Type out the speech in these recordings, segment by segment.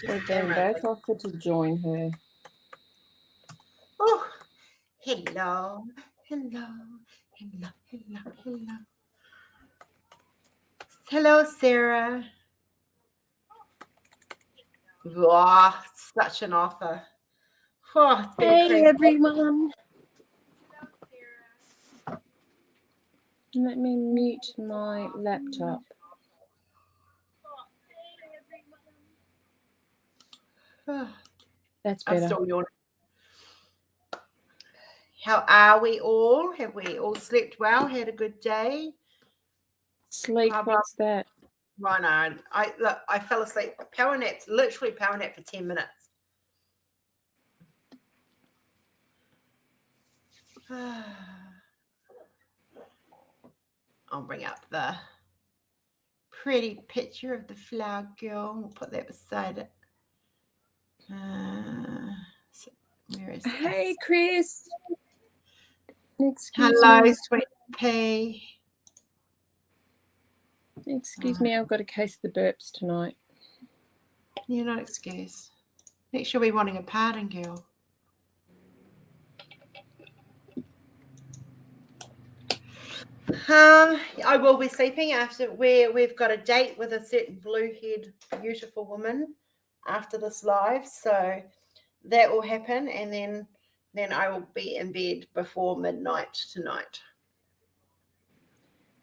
They've been both offered to join her. Oh, hello, hello, hello, hello, hello. Hello, Sarah. Wow, such an offer. Oh, it's been Hey, crazy. everyone. Let me mute my laptop. That's I'm better. still yawning. How are we all? Have we all slept well? Had a good day? Sleep, what's that? I know. I fell asleep. Power naps, literally power nap for 10 minutes. I'll bring up the pretty picture of the flower girl. We'll put that beside it. So where is Hey, this? Chris. Excuse Hello, me. Sweet Pea. Excuse me, I've got a case of the burps tonight. You're not excused. Next you'll be wanting a pardon, girl. I will be sleeping after we've got a date with a certain blue-haired, beautiful woman after this live, so that will happen, and then I will be in bed before midnight tonight.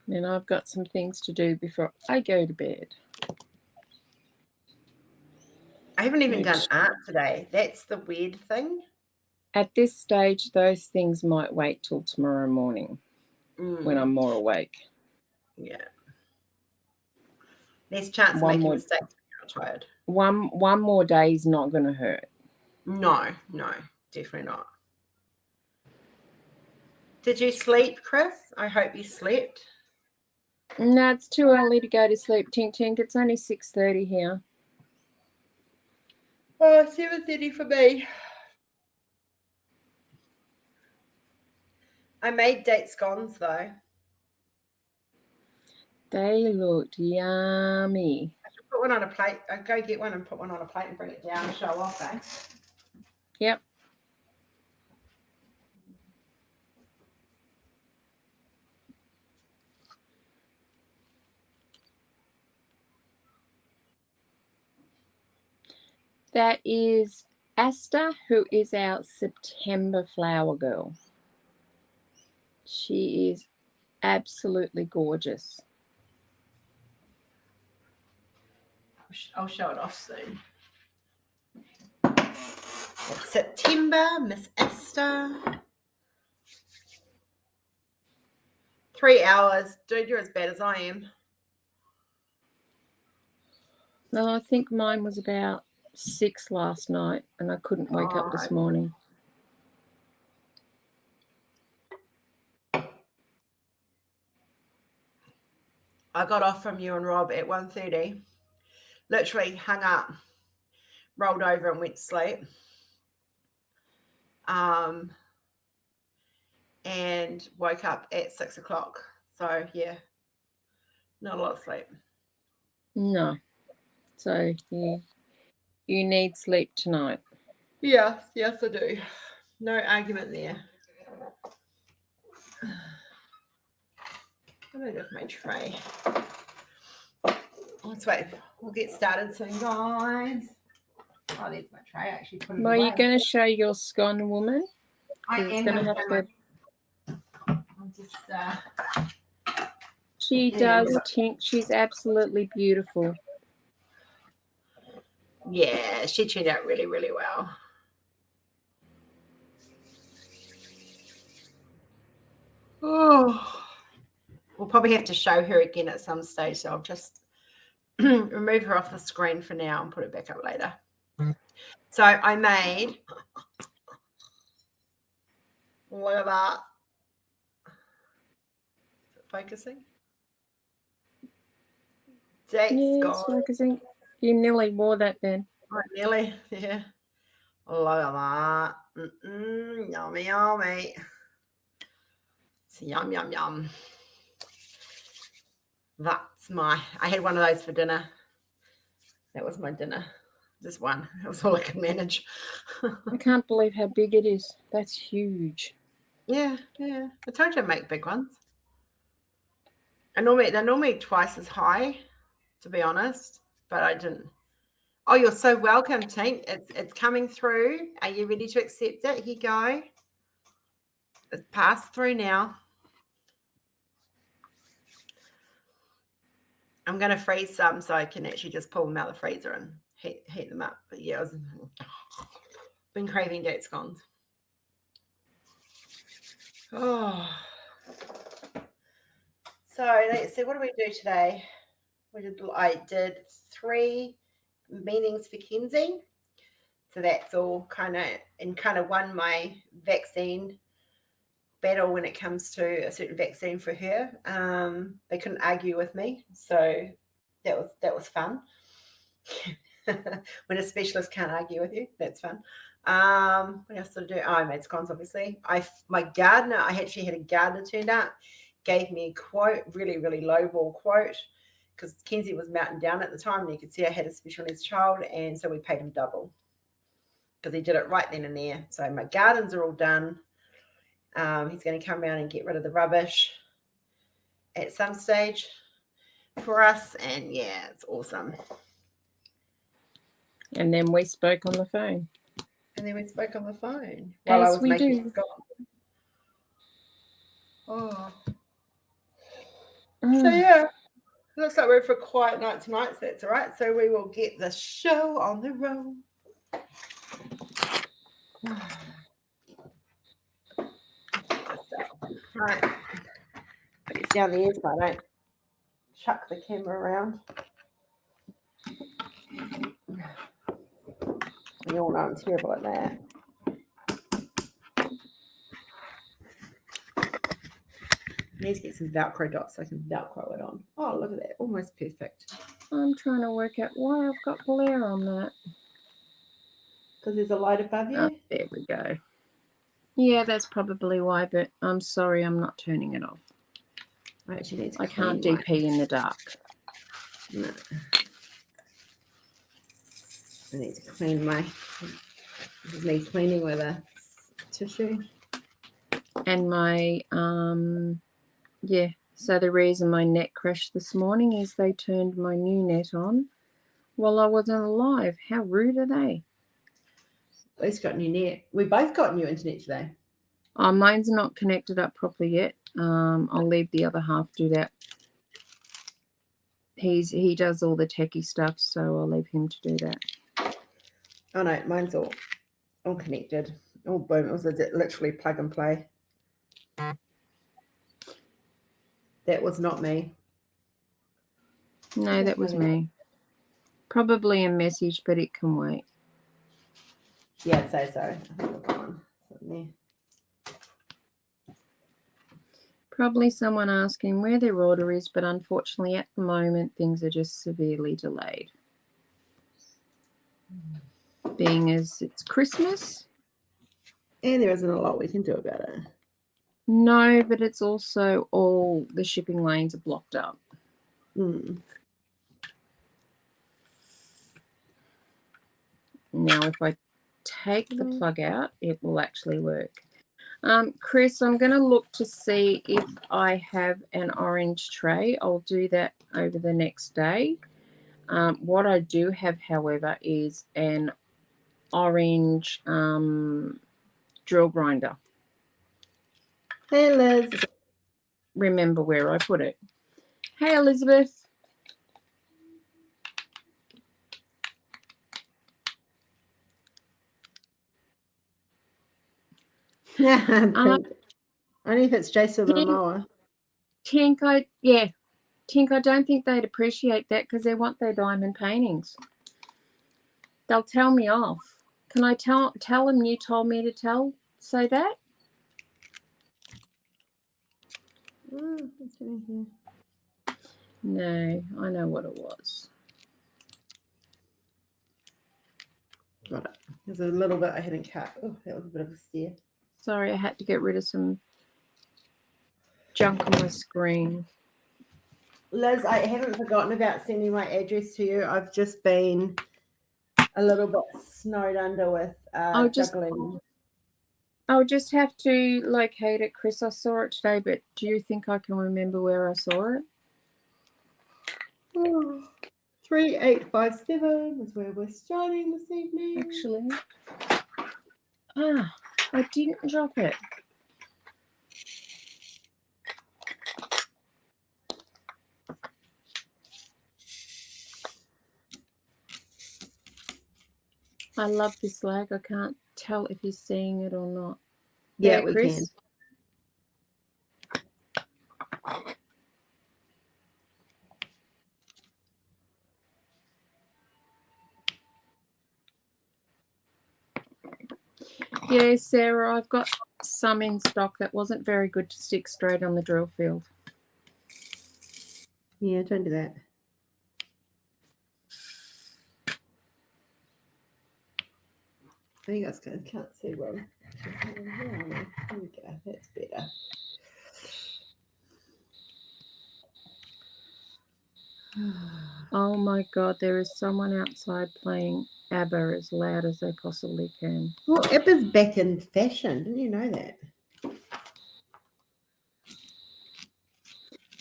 And I've got some things to do before I go to bed. I haven't even done art today. That's the weird thing. At this stage, those things might wait till tomorrow morning when I'm more awake. Yeah. There's chance of making mistakes when you're tired. One more day is not going to hurt. No, definitely not. Did you sleep, Chris? I hope you slept. No, it's too early to go to sleep, Tink Tink. It's only 6:30 here. Oh, 7:30 for me. I made date scones though. They looked yummy. I should put one on a plate. I'll go get one and put one on a plate and bring it down and show off, eh? Yep. That is Asta, who is our September flower girl. She is absolutely gorgeous. I'll show it off soon. It's September, Miss Asta. 3 hours. Dude, you're as bad as I am. No, I think mine was about 6 last night and I couldn't wake up this morning. I got off from you and Rob at 1:30. Literally hung up, rolled over and went to sleep. And woke up at 6 o'clock. So yeah, not a lot of sleep. No. So you need sleep tonight. Yes, I do. No argument there. I'm gonna go with my tray. Let's wait. We'll get started soon, guys. Oh, there's my tray. I actually put it away. Are you going to show your scone, woman? I am going to have to. I'm just. She does, Tink. She's absolutely beautiful. Yeah, she turned out really, really well. Oh, we'll probably have to show her again at some stage, so I'll just remove her off the screen for now and put it back up later. So I made, look at that. Is it focusing? It's focusing. You nearly wore that then. Oh, nearly, yeah. Look at that. Yummy, yummy. It's yum, yum, yum. That's I had one of those for dinner. That was my dinner Just one. That was all I could manage. I can't believe how big it is. That's huge. Yeah. I told you to make big ones. They're normally twice as high, to be honest, but I didn't. Oh, you're so welcome, Tink. It's coming through. Are you ready to accept it? Here you go. It's passed through now. I'm going to freeze some so I can actually just pull them out of the freezer and heat them up. But yeah, I've been craving date scones. Oh. So let's see, what do we do today? I did 3 meetings for Kenzie. So that's all kind of won my vaccine battle when it comes to a certain vaccine for her. They couldn't argue with me, so that was fun. When a specialist can't argue with you, that's fun. What else did I do? Oh, I made scones, obviously. My gardener, I actually had a gardener turned up, gave me a quote, really, really lowball quote, because Kenzie was melting down at the time, and you could see I had a special needs child, and so we paid him double because he did it right then and there. So my gardens are all done. He's going to come around and get rid of the rubbish at some stage for us, and yeah, it's awesome. And then we spoke on the phone. While As I was we making do. scones. Oh. So yeah, looks like we're for a quiet night tonight, so that's all right. So we will get the show on the road. Right. It's down the ears so I don't chuck the camera around. You all know I'm terrible at that. I need to get some Velcro dots so I can Velcro it on. Oh, look at that. Almost perfect. I'm trying to work out why I've got glare on that. Because there's a light above you? Oh, there we go. Yeah, that's probably why, but I'm sorry, I'm not turning it off. I can't DP in the dark. No. I need to clean my... This is me cleaning with a tissue. And my, yeah, so the reason my net crashed this morning is they turned my new net on while I wasn't alive. How rude are they? At least got new net. We both got new internet today. Oh, mine's not connected up properly yet. I'll leave the other half do that. He does all the techie stuff, so I'll leave him to do that. Oh no, mine's all connected. Oh boom! It was literally plug and play. That was not me. No, that was me. Probably a message, but it can wait. Yeah, I'd say so. I think we've got one. There. Probably someone asking where their order is, but unfortunately at the moment things are just severely delayed. Being as it's Christmas. And there isn't a lot we can do about it. No, but it's also all the shipping lanes are blocked up. Mm. Now, if I take the plug out, it will actually work. Chris, I'm going to look to see if I have an orange tray. I'll do that over the next day. What I do have, however, is an orange drill grinder. Hey, Liz. Remember where I put it. Hey, Elizabeth. Only if it's Jason Momoa. Tink, I don't think they'd appreciate that because they want their diamond paintings. They'll tell me off. Can I tell them you told me to say that? What's in here? No, I know what it was. Got it. There's a little bit I hadn't cut. Oh, that was a bit of a stare. Sorry, I had to get rid of some junk on my screen. Liz, I haven't forgotten about sending my address to you. I've just been a little bit snowed under with juggling. I'll just have to locate it, Chris. I saw it today, but do you think I can remember where I saw it? 3857 is where we're starting this evening. Actually, I didn't drop it. I love this lag. I can't tell if he's seeing it or not. Yeah, There, we Chris? can. Yeah, Sarah, I've got some in stock that wasn't very good to stick straight on the drill field. Yeah, don't do that. I think that's good. Can't see well. There we go. That's better. Oh my God, there is someone outside playing ABBA as loud as they possibly can. Well, ABBA's back in fashion. Didn't you know that?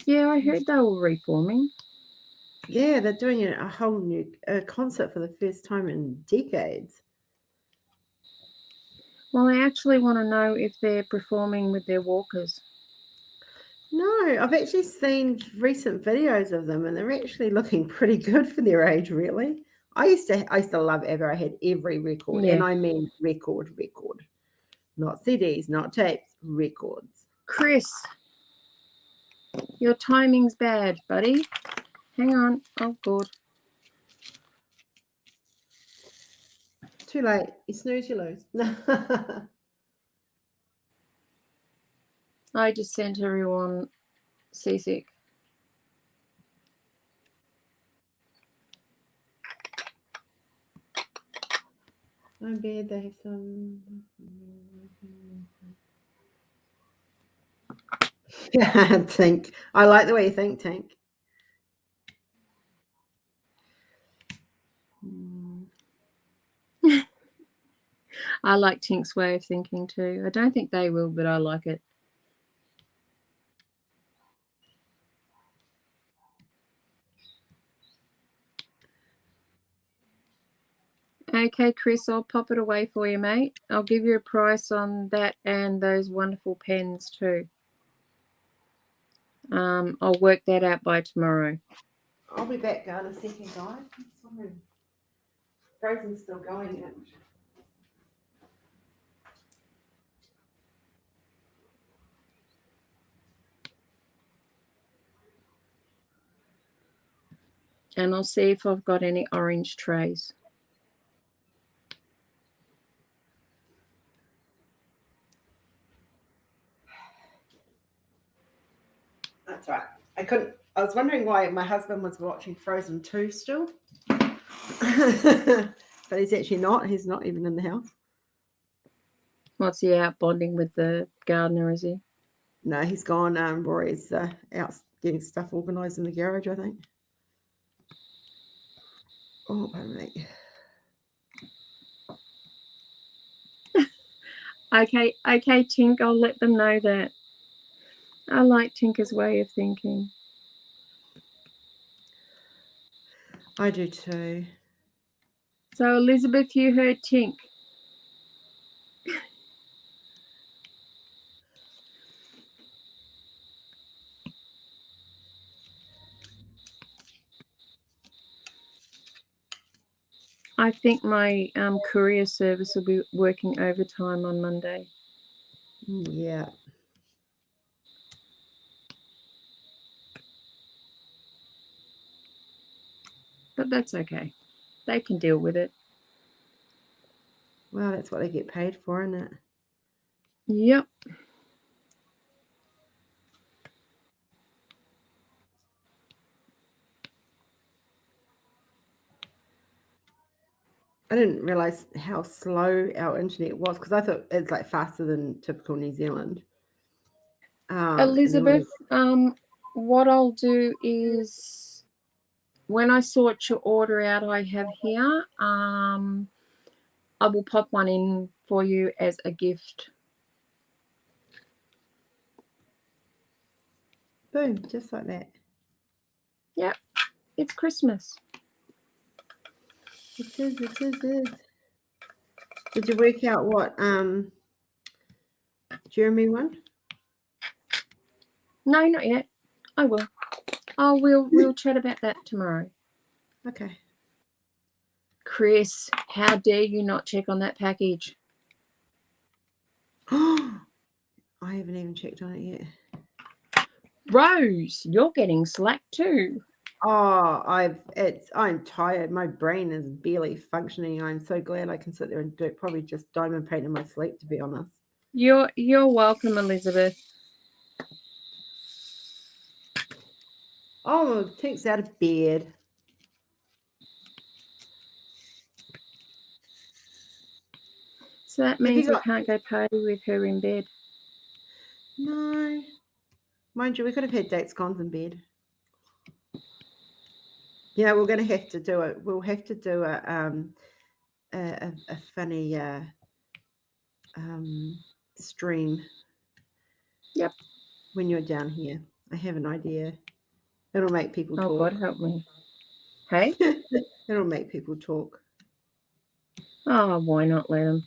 Yeah, I heard they were reforming. Yeah, they're doing a whole new concert for the first time in decades. Well, I actually want to know if they're performing with their walkers. No, I've actually seen recent videos of them, and they're actually looking pretty good for their age. Really, I used to love ABBA. I had every record, Yeah. and I mean record, not CDs, not tapes, records. Chris, your timing's bad, buddy. Hang on. Oh, God. Too late. You snooze, you lose. I just sent everyone seasick. I'm bad. They have some. Tink. I like the way you think, Tink. I like Tink's way of thinking too. I don't think they will, but I like it. Okay, Chris, I'll pop it away for you, mate. I'll give you a price on that and those wonderful pens too. I'll work that out by tomorrow. I'll be back in a second, guys. Sorry. Frozen's still going. And I'll see if I've got any orange trays. That's right. I was wondering why my husband was watching Frozen 2 still. But he's actually not. He's not even in the house. What's he out bonding with the gardener, is he? No, he's gone. Rory's out getting stuff organised in the garage, I think. Oh, pardon me. Okay, Tink, I'll let them know that. I like Tinker's way of thinking. I do too. So, Elizabeth, you heard Tink. I think my courier service will be working overtime on Monday. Yeah. But that's okay. They can deal with it. Well, that's what they get paid for, isn't it? Yep. I didn't realise how slow our internet was because I thought it's like faster than typical New Zealand. Elizabeth, what I'll do is when I sort your order out, I have here. I will pop one in for you as a gift. Boom, just like that. Yep, it's Christmas. It is. Did you work out what Jeremy won? No, not yet. I will. Oh, we'll chat about that tomorrow. Okay. Chris, how dare you not check on that package? I haven't even checked on it yet. Rose, you're getting slack too. Oh, I'm tired. My brain is barely functioning. I'm so glad I can sit there and do it. Probably just diamond paint in my sleep, to be honest. You're welcome, Elizabeth. Oh, Tink's out of bed. So that means we can't go party with her in bed. No. Mind you, we could have had dates gone in bed. Yeah, we're going to have to do it. We'll have to do a funny stream. Yep. When you're down here. I have an idea. It'll make people talk. Oh, God help me. Hey? It'll make people talk. Oh, why not let them?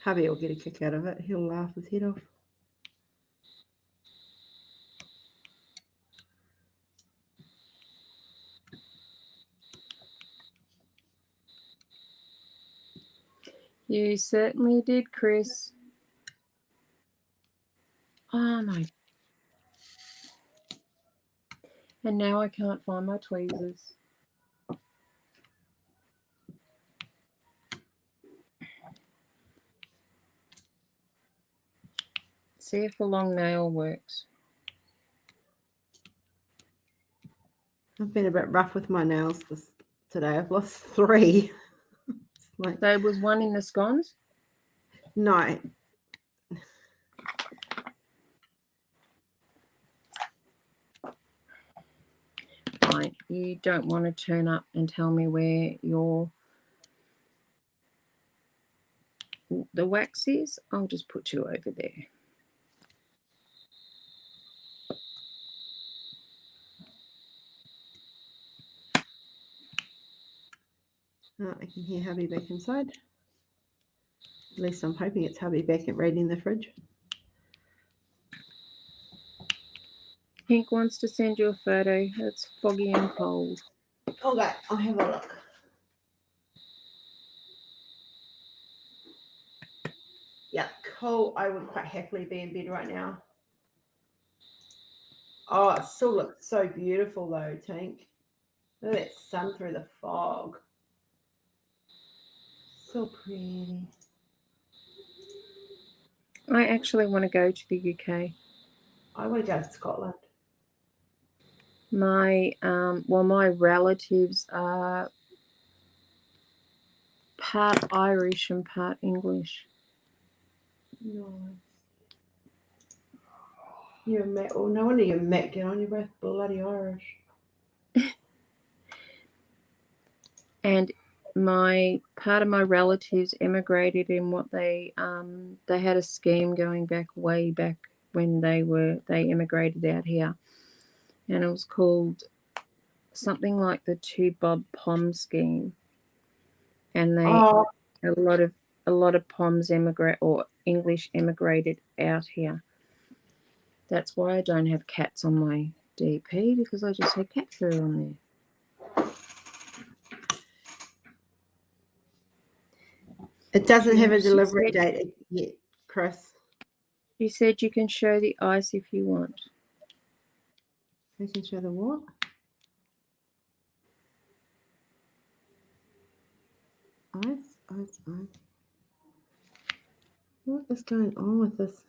Hubby will get a kick out of it. He'll laugh his head off. You certainly did, Chris. Oh, my. And now I can't find my tweezers. See if a long nail works. I've been a bit rough with my nails today. I've lost 3. There was one in the scones? No. Fine. You don't want to turn up and tell me where the wax is? I'll just put you over there. Oh, I can hear hubby back inside. At least I'm hoping it's hubby back at raiding the fridge. Pink wants to send you a photo. It's foggy and cold. Okay, I'll have a look. Yeah, cold. I would quite happily be in bed right now. Oh, it still looks so beautiful though, Tink. Look at that sun through the fog. So pretty. I actually want to go to the UK. I want to go to Scotland. My relatives are part Irish and part English. Nice. You and Matt, no wonder you and Matt get on. You're both bloody Irish. And part of my relatives emigrated in what they had a scheme going way back when they immigrated out here, and it was called something like the Two Bob Pom scheme, and a lot of Poms English immigrated out here. That's why I don't have cats on my DP, because I just had cat fur on there. It doesn't have a delivery date yet, Chris. You said you can show the ice if you want. We can show the what? Ice. What is going on with this?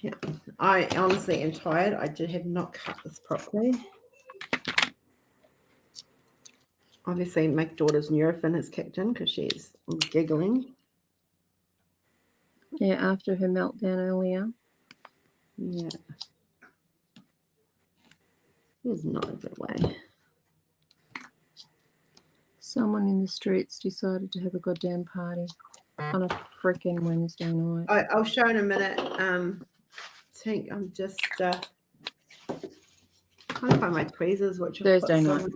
Yeah, I honestly am tired. I have not cut this properly. Obviously, my daughter's Nurofen has kicked in because she's giggling. Yeah, after her meltdown earlier. Yeah. It's not a good way. Someone in the streets decided to have a goddamn party on a freaking Wednesday night. I'll show in a minute. Think I'm just trying to find my tweezers, which I've Thursday night.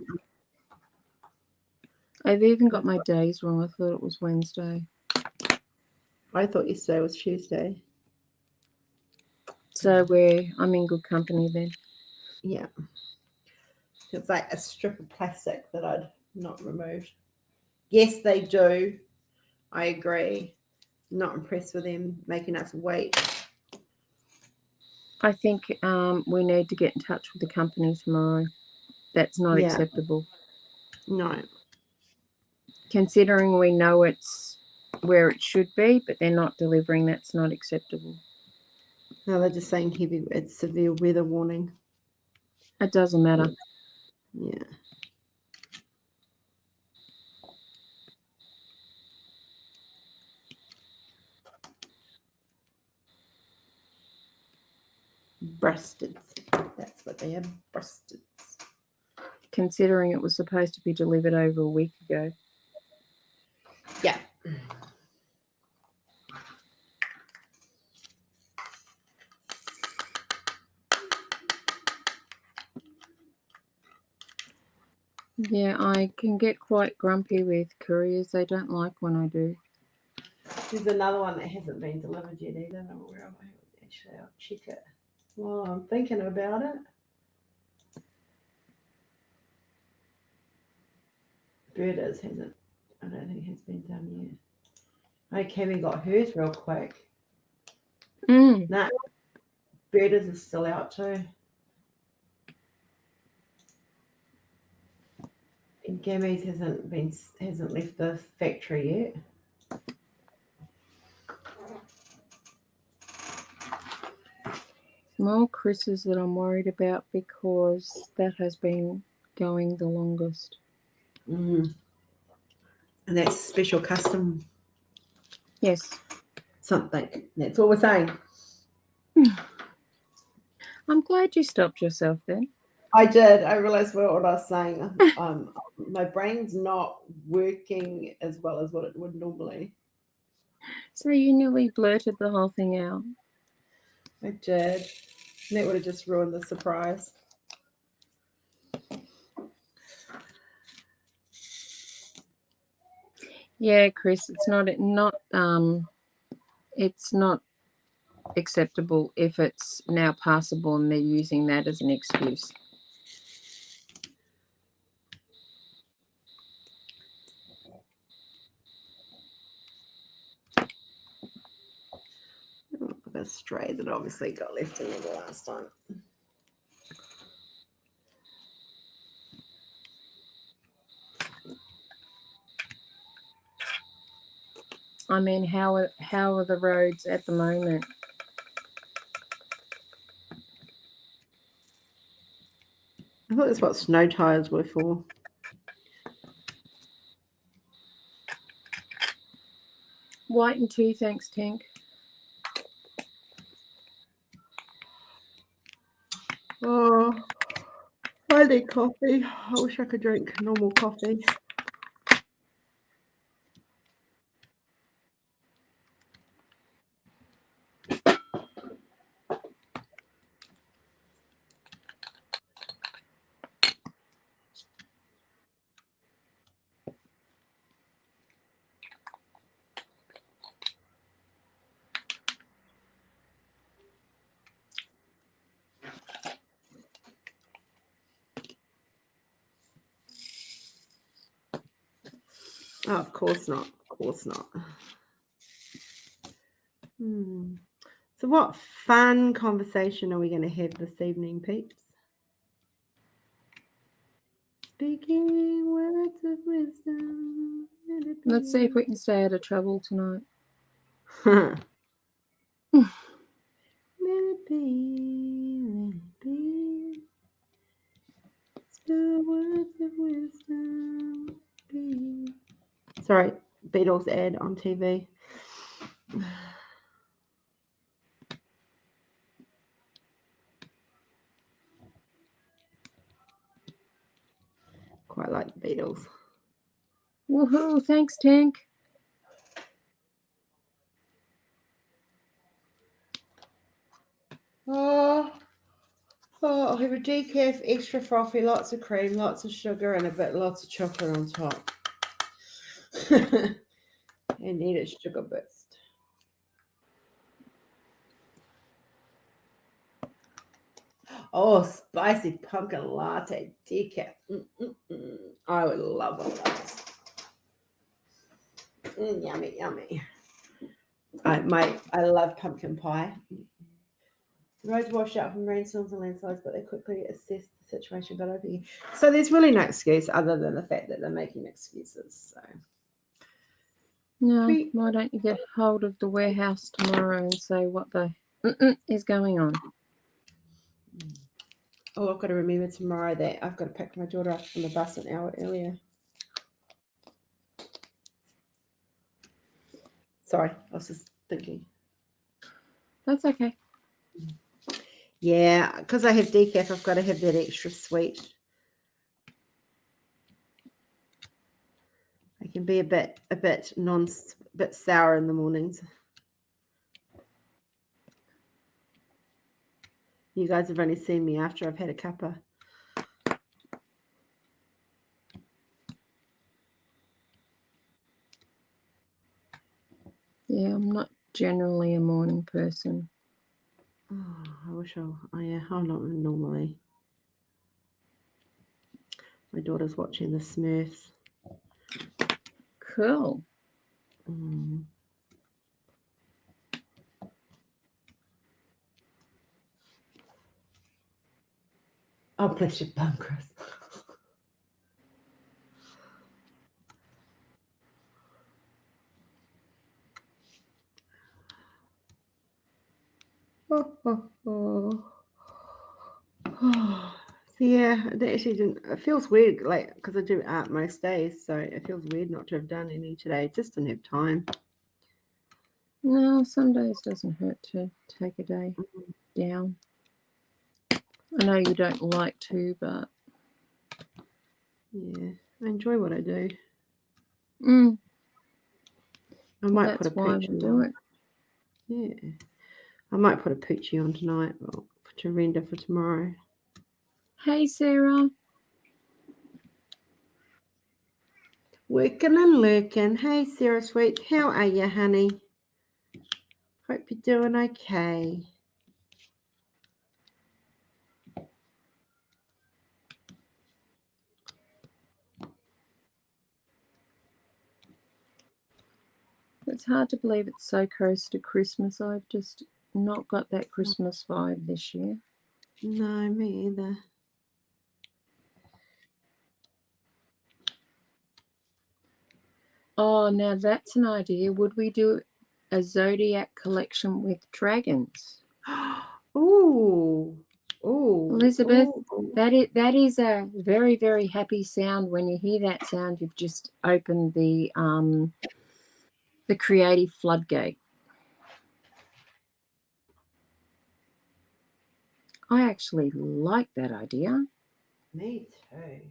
I've even got my days wrong. I thought it was Wednesday. I thought yesterday was Tuesday. So I'm in good company then. Yeah. It's like a strip of plastic that I'd not removed. Yes, they do. I agree. Not impressed with them making us wait. I think we need to get in touch with the company tomorrow. That's not acceptable. No. Considering we know it's where it should be, but they're not delivering, that's not acceptable. No, they're just saying it's severe weather warning. It doesn't matter. Yeah. Breasted. That's what they are, breasted. Considering it was supposed to be delivered over a week ago. Yeah. Yeah, I can get quite grumpy with couriers. They don't like when I do. There's another one that hasn't been delivered yet either. No, where am I? Actually, I'll check it. Well, I'm thinking about it. Birders hasn't. I don't think it has been done yet. Okay, Kevin got hers real quick. Nah, Birders is still out too. And Gammy's hasn't left the factory yet. More Chris's that I'm worried about because that has been going the longest. And that's special custom. Yes. Something. That's what we're saying. I'm glad you stopped yourself then. I did. I realized what I was saying. My brain's not working as well as what it would normally. So you nearly blurted the whole thing out. I did. And that would have just ruined the surprise. Yeah, Chris, it's not acceptable if it's now passable and they're using that as an excuse. A stray that obviously got left in there the last time. I mean, how are the roads at the moment? I thought that's what snow tires were for. White and 2, thanks, Tank. Oh, I need coffee. I wish I could drink normal coffee. Oh, of course not. Of course not. So what fun conversation are we going to have this evening, peeps? Speaking words of wisdom. Let's see if we can stay out of trouble tonight. Let it be, let it be. Spill words of wisdom. Be. Sorry, Beatles ad on TV. candles. Woohoo! Thanks, Tank. Oh, I'll have a decaf, extra frothy, lots of cream, lots of sugar, and lots of chocolate on top. And eat it sugar burst. Oh, spicy pumpkin latte decaf. I would love one of those. Yummy, yummy. I love pumpkin pie. The roads washed out from rainstorms and landslides, but they quickly assessed the situation. But so there's really no excuse other than the fact that they're making excuses. So No, why don't you get hold of the warehouse tomorrow and say what the is going on? Oh, I've got to remember tomorrow that I've got to pick my daughter up from the bus an hour earlier. Sorry, I was just thinking. That's okay. Yeah, because I have decaf, I've got to have that extra sweet. I can be a bit sour in the mornings. You guys have only seen me after I've had a cuppa. Yeah, I'm not generally a morning person. Oh, I wish I'm not normally. My daughter's watching the Smurfs. Cool. Oh, bless your bum, Chris. So yeah, it feels weird, like, because I do art most days, so it feels weird not to have done any today. Just didn't have time. No, some days doesn't hurt to take a day down. I know you don't like to, but yeah, I enjoy what I do. I might put a poochie on. Yeah, I might put a poochie on tonight to render for tomorrow. Hey, Sarah. Working and lurking. Hey, Sarah Sweet. How are you, honey? Hope you're doing okay. It's hard to believe it's so close to Christmas. I've just not got that Christmas vibe this year. No, me either. Oh, now that's an idea. Would we do a zodiac collection with dragons? Ooh. Elizabeth, ooh. that is a very, very happy sound. When you hear that sound, you've just opened the creative floodgate. I actually like that idea. Me too.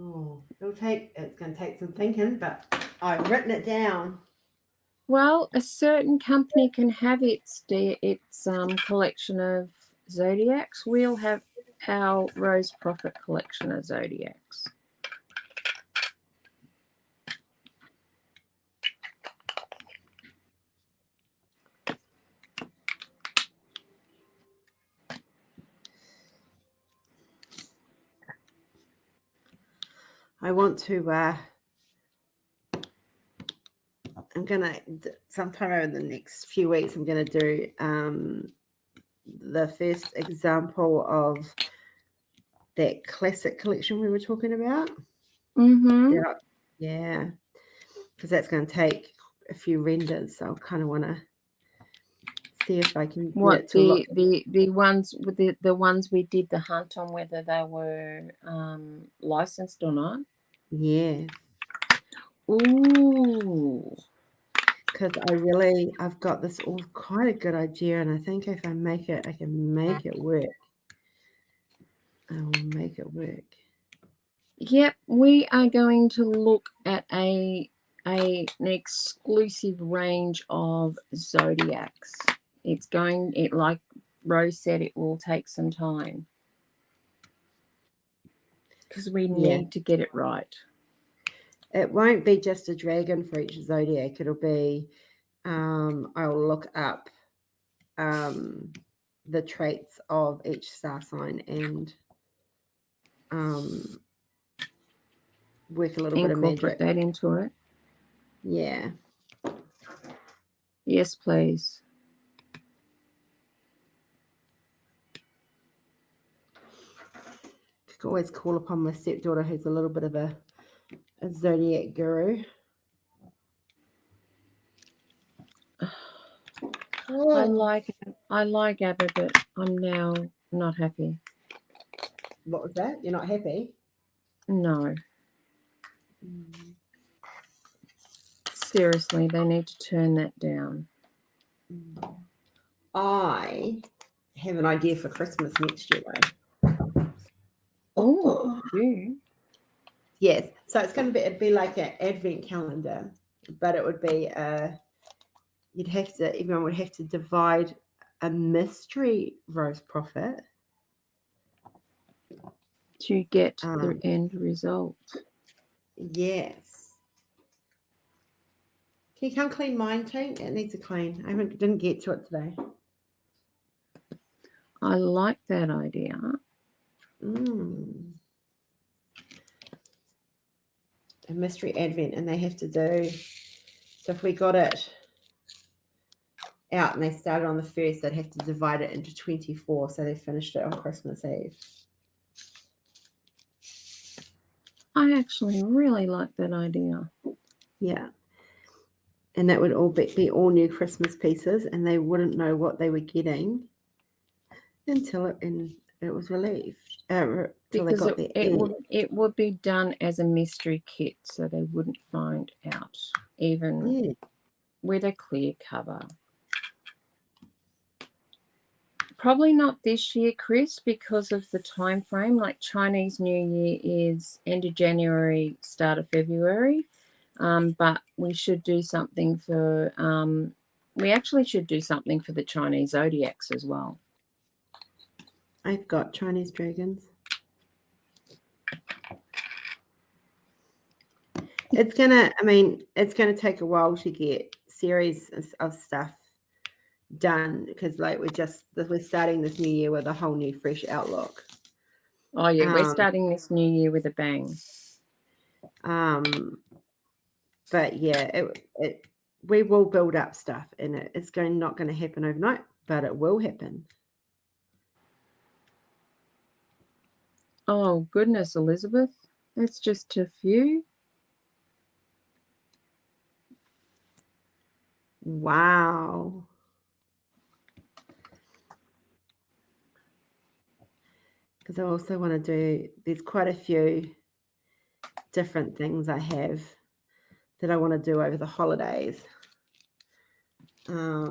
Oh, it's going to take some thinking, but I've written it down. Well, a certain company can have its collection of zodiacs. We'll have our Rose Prophet collection of zodiacs. I want to, I'm going to, sometime over the next few weeks, I'm going to do the first example of that classic collection we were talking about. Yeah, because that's going to take a few renders, so I kind of want to see if I can get it to the ones with the ones we did the hunt on, whether they were licensed or not. Yeah. Ooh. because I've got this all quite a good idea, and I think if I make it, I can make it work. I will make it work. Yep, we are going to look at an exclusive range of zodiacs. Like Rose said, it will take some time because we need to get it right. It won't be just a dragon for each zodiac. It'll be, I'll look up the traits of each star sign and work a little bit of magic. Incorporate that into it. Yeah. Yes, please. I could always call upon my stepdaughter, who's a little bit of a zodiac guru. I like Abba, but I'm now not happy. What was that? You're not happy? No. Seriously, they need to turn that down. I have an idea for Christmas next year, though. Oh, you? Yes. So it's going to it'd be like an advent calendar, but it would be everyone would have to divide a mystery rose profit To get the end result. Yes. Can you come clean mine, Tink? It needs a clean. I didn't get to it today. I like that idea. A mystery advent, and they have to do. So if we got it out and they started on the 1st, they'd have to divide it into 24, so they finished it on Christmas Eve. I actually really like that idea. Yeah. And that would all be all new Christmas pieces, and they wouldn't know what they were getting until it was released. Because it would be done as a mystery kit, so they wouldn't find out, even with a clear cover. Probably not this year, Chris, because of the time frame. Like Chinese New Year is end of January, start of February. But we should do something for we actually should do something for the Chinese zodiacs as well. I've got Chinese dragons. It's gonna take a while to get series of stuff done, because like we're starting this new year with a whole new fresh outlook. Oh yeah, we're starting this new year with a bang. But yeah, we will build up stuff, and it's not going to happen overnight, but it will happen. Oh goodness, Elizabeth, that's just a few. Wow. Because I also want to do, there's quite a few different things I have that I want to do over the holidays. I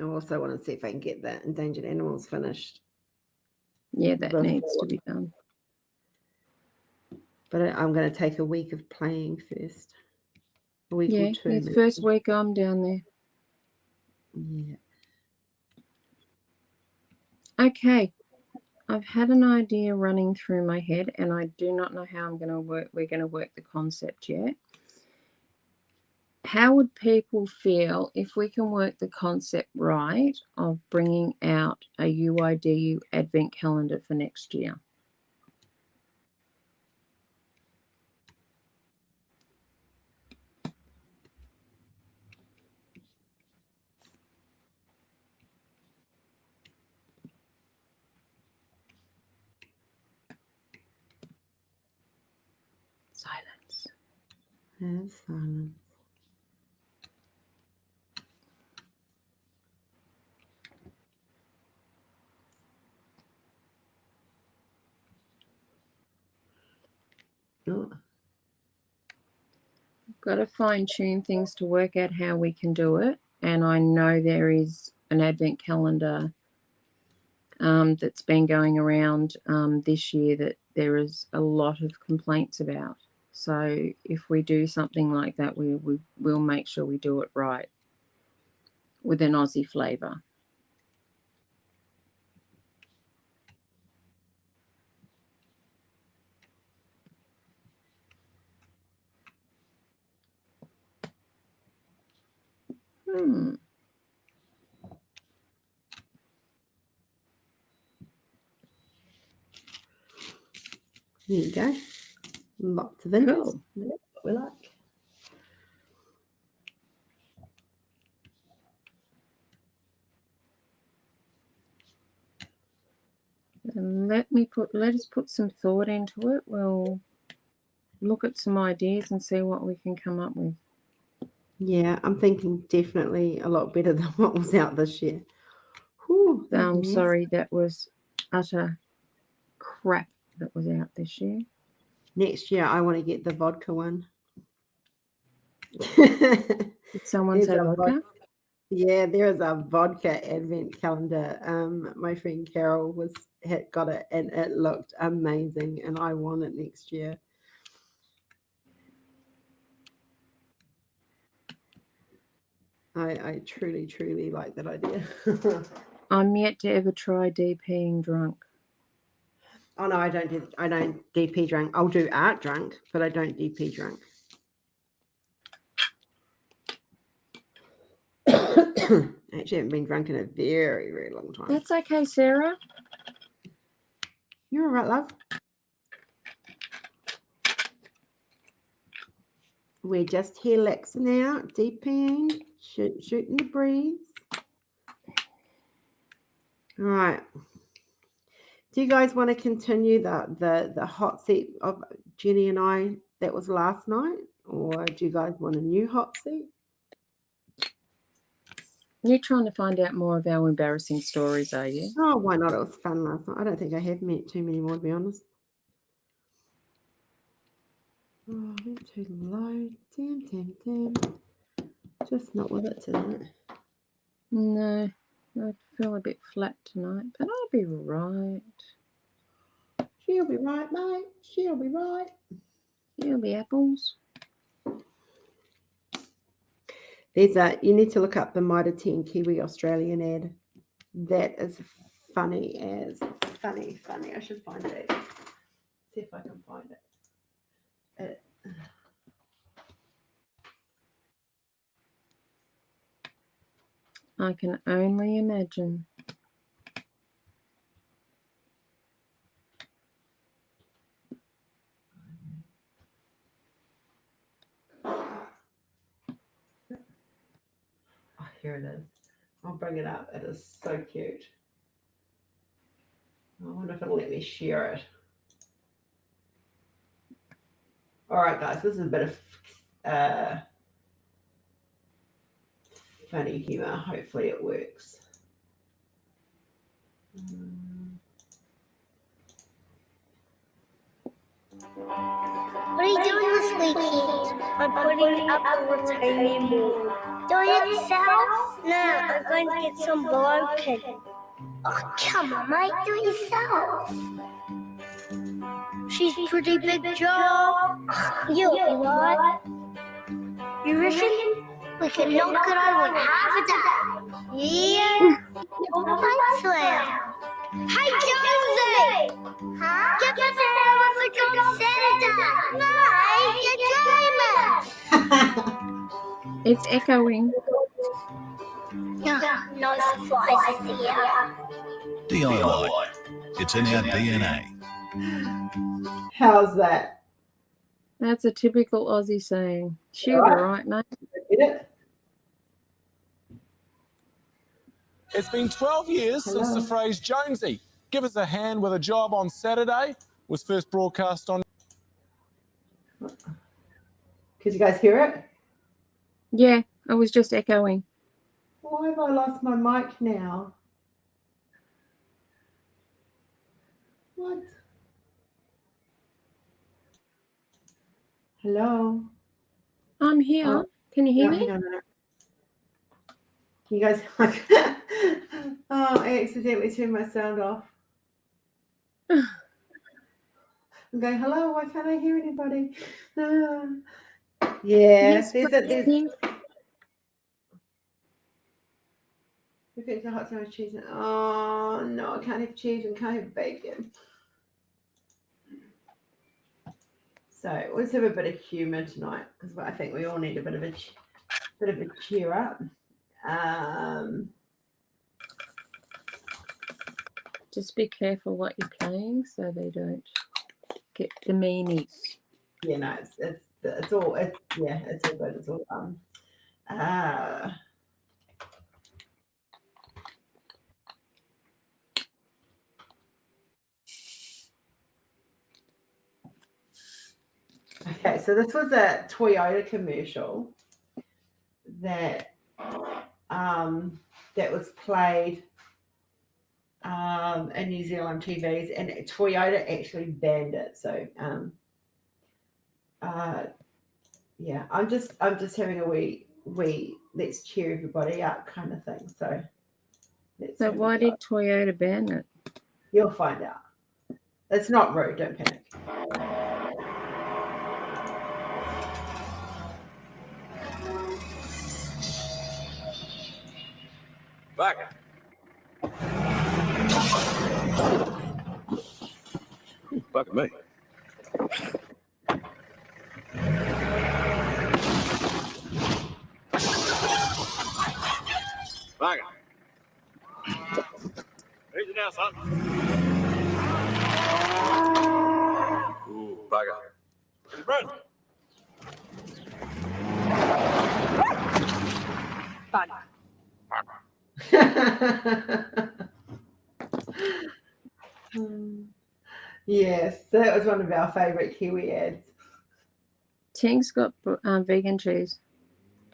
also want to see if I can get the endangered animals finished. Yeah, that needs to be done. But I'm going to take a week of playing first. A week or two. Yeah, first week I'm down there. Yeah. Okay. I've had an idea running through my head, and I do not know how we're going to work the concept yet. How would people feel if we can work the concept right of bringing out a UIDU advent calendar for next year? Silence. Yes, silence. Oh. got to fine tune things to work out how we can do it. And I know there is an advent calendar that's been going around this year that there is a lot of complaints about. So if we do something like that, we will make sure we do it right with an Aussie flavour. There you go. Lots of interest. Cool. That's what we like. And let us put some thought into it. We'll look at some ideas and see what we can come up with. Yeah, I'm thinking definitely a lot better than what was out this year. Whew, I'm sorry, that was utter crap that was out this year. Next year, I want to get the vodka one. Did someone There's say a vodka? Yeah, there is a vodka advent calendar. My friend Carol had got it, and it looked amazing, and I want it next year. I truly, truly like that idea. I'm yet to ever try DPing drunk. Oh no, I don't DP drunk. I'll do art drunk, but I don't DP drunk. I actually haven't been drunk in a very, very long time. That's okay, Sarah. You're all right, love. We're just here laxing out, DPing, shooting the breeze. All right. Do you guys want to continue the hot seat of Jenny and I that was last night? Or do you guys want a new hot seat? You're trying to find out more of our embarrassing stories, are you? Oh, why not? It was fun last night. I don't think I have met too many more, to be honest. Oh, I went too low. Damn. Just not with it tonight. No, I feel a bit flat tonight, but I'll be right. She'll be right, mate. She'll be right. You'll be apples. You need to look up the Mitre 10 Kiwi Australian ad. That is funny as funny. I should find it. See if I can find it. I can only imagine. Oh, here it is. I'll bring it up. It is so cute. I wonder if it'll let me share it. All right, guys, this is a bit of funny humor. Hopefully it works. What are you doing this weekend? I'm putting up a retaining wall. Doing it yourself? No, I'm going to get some broken. Oh, come on, mate, do it yourself. She's a pretty big job. You'll be right. You reckon? We can knock it over in half a day. Yeah. Thanks, Slam. Hey, Jonesy! Huh? Give us a hammer for on Saturday. No, you're dreaming. It's echoing. No surprises here. DIY. It's in our DNA. How's that? That's a typical Aussie saying. She'll be right, mate. Get it? It's been 12 years since the phrase Jonesy, give us a hand with a job on Saturday, was first broadcast on. Could you guys hear it? Yeah, I was just echoing. Why have I lost my mic now? What? Hello? I'm here. Oh, Can you hear No, me? hang on a minute. You guys, oh, I accidentally turned my sound off. I'm going, hello, why can't I hear anybody? Ah. Yeah, there's Pink. if it's a hot sandwich cheese. Oh no, I can't have cheese and can't have bacon. So let's have a bit of humour tonight because I think we all need a bit of a cheer up. Just be careful what you're playing so they don't get the meanies. Yeah, no, it's all good. It's all done. Okay, so this was a Toyota commercial that was played in New Zealand TVs, and Toyota actually banned it. So yeah, I'm just having a wee let's cheer everybody up kind of thing. So So why did Toyota ban it? you'll find out. It's not rude, don't panic. Back. Back at me. Back. Easy now, son. Ooh, bugger. Ready, Brent? Yes, that was one of our favourite Kiwi ads. Ting's got vegan cheese.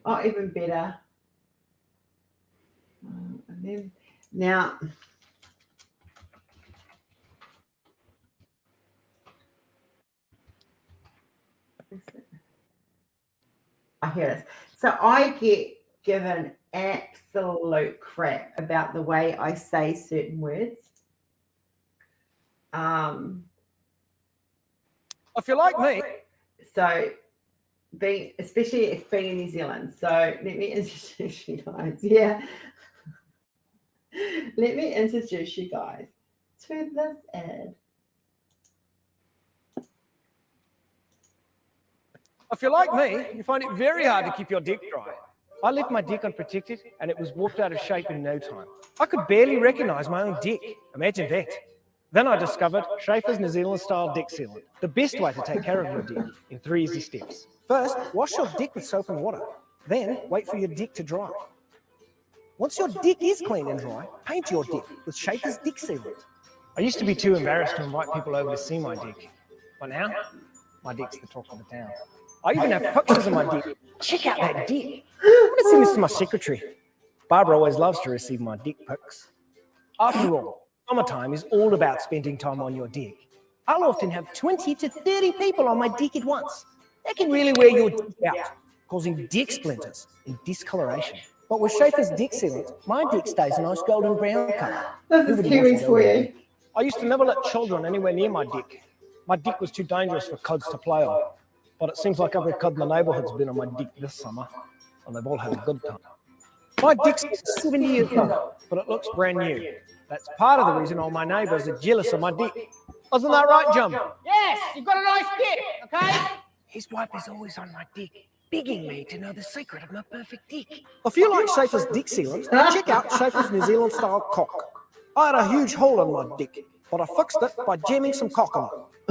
Oh, even better. And then now, here it is. So I get given absolute crap about the way I say certain words. If you're like me, So especially being in New Zealand. So let me introduce you guys. Yeah. Let me introduce you guys to this ad. if you're like me, you find it very hard to keep your dick dry. I left my dick unprotected and it was warped out of shape in no time. I could barely recognize my own dick. Imagine that. Then I discovered Schaefer's New Zealand style dick sealant, the best way to take care of your dick in 3 easy steps. First, wash your dick with soap and water. Then wait for your dick to dry. Once your dick is clean and dry, paint your dick with Schaefer's dick sealant. I used to be too embarrassed to invite people over to see my dick, but now my dick's the talk of the town. I even have pictures of my dick. Check out that dick. I'm gonna send this to my secretary. Barbara always loves to receive my dick pics. After all, summertime is all about spending time on your dick. I'll often have 20 to 30 people on my dick at once. That can really wear your dick out, causing dick splinters and discoloration. But with Schaefer's dick sealant, my dick stays a nice golden brown colour. This is Kiwis for you. I used to never let children anywhere near my dick. My dick was too dangerous for kids to play on. But it seems like every kid in the neighbourhood's been on my dick this summer, and they've all had a good time. My dick's 70 years old, but it looks brand new. That's part of the reason all my neighbours are jealous of my dick. Isn't that right, Jum? Yes, you've got a nice dick, okay? His wife is always on my dick, begging me to know the secret of my perfect dick. If you like Schaefer's dick sealant, check out Schaefer's New Zealand style cock. I had a huge hole in my dick, but I fixed it by jamming some cock in it.